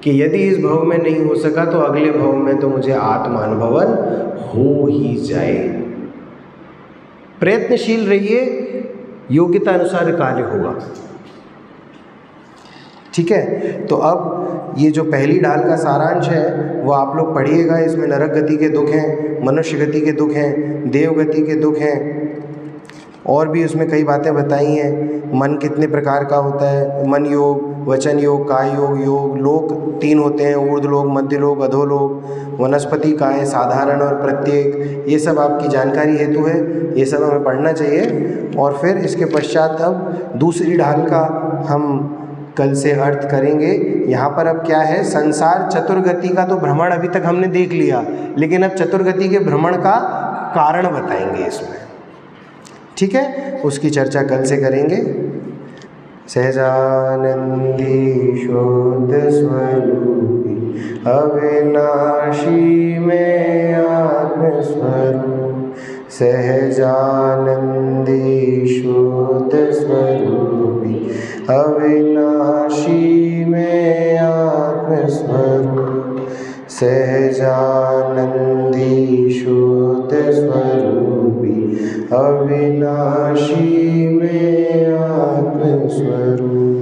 कि यदि इस भव में नहीं हो सका तो अगले भव में तो मुझे आत्मानुभवन हो ही जाए। प्रयत्नशील रहिए, योग्यता अनुसार कार्य होगा। ठीक है, तो अब ये जो पहली ढाल का सारांश है वो आप लोग पढ़िएगा। इसमें नरक गति के दुख हैं, मनुष्य गति के दुख हैं, देव गति के दुख हैं, और भी उसमें कई बातें बताई हैं। मन कितने प्रकार का होता है, मन योग, वचन योग, काय योग, योग। लोक 3 होते हैं, ऊर्ध्वलोक, मध्यलोक, अधोलोक। वनस्पति काय, साधारण और प्रत्येक। ये सब आपकी जानकारी हेतु है, ये सब हमें पढ़ना चाहिए। और फिर इसके पश्चात अब दूसरी ढाल का हम कल से अर्थ करेंगे। यहाँ पर अब क्या है, संसार चतुर्गति का तो भ्रमण अभी तक हमने देख लिया, लेकिन अब चतुर्गति के भ्रमण का कारण बताएंगे इसमें। ठीक है, उसकी चर्चा कल से करेंगे। सहजानंदी शुद्ध स्वरूपी अविनाशी में आत्मस्वरूप, सहजानंदी शुद्ध स्वरूपी अविनाशी में आत्मस्वरूप, सहजानंदी शुद्ध स्वरूपी अविनाशी में आत्मस्वरूप।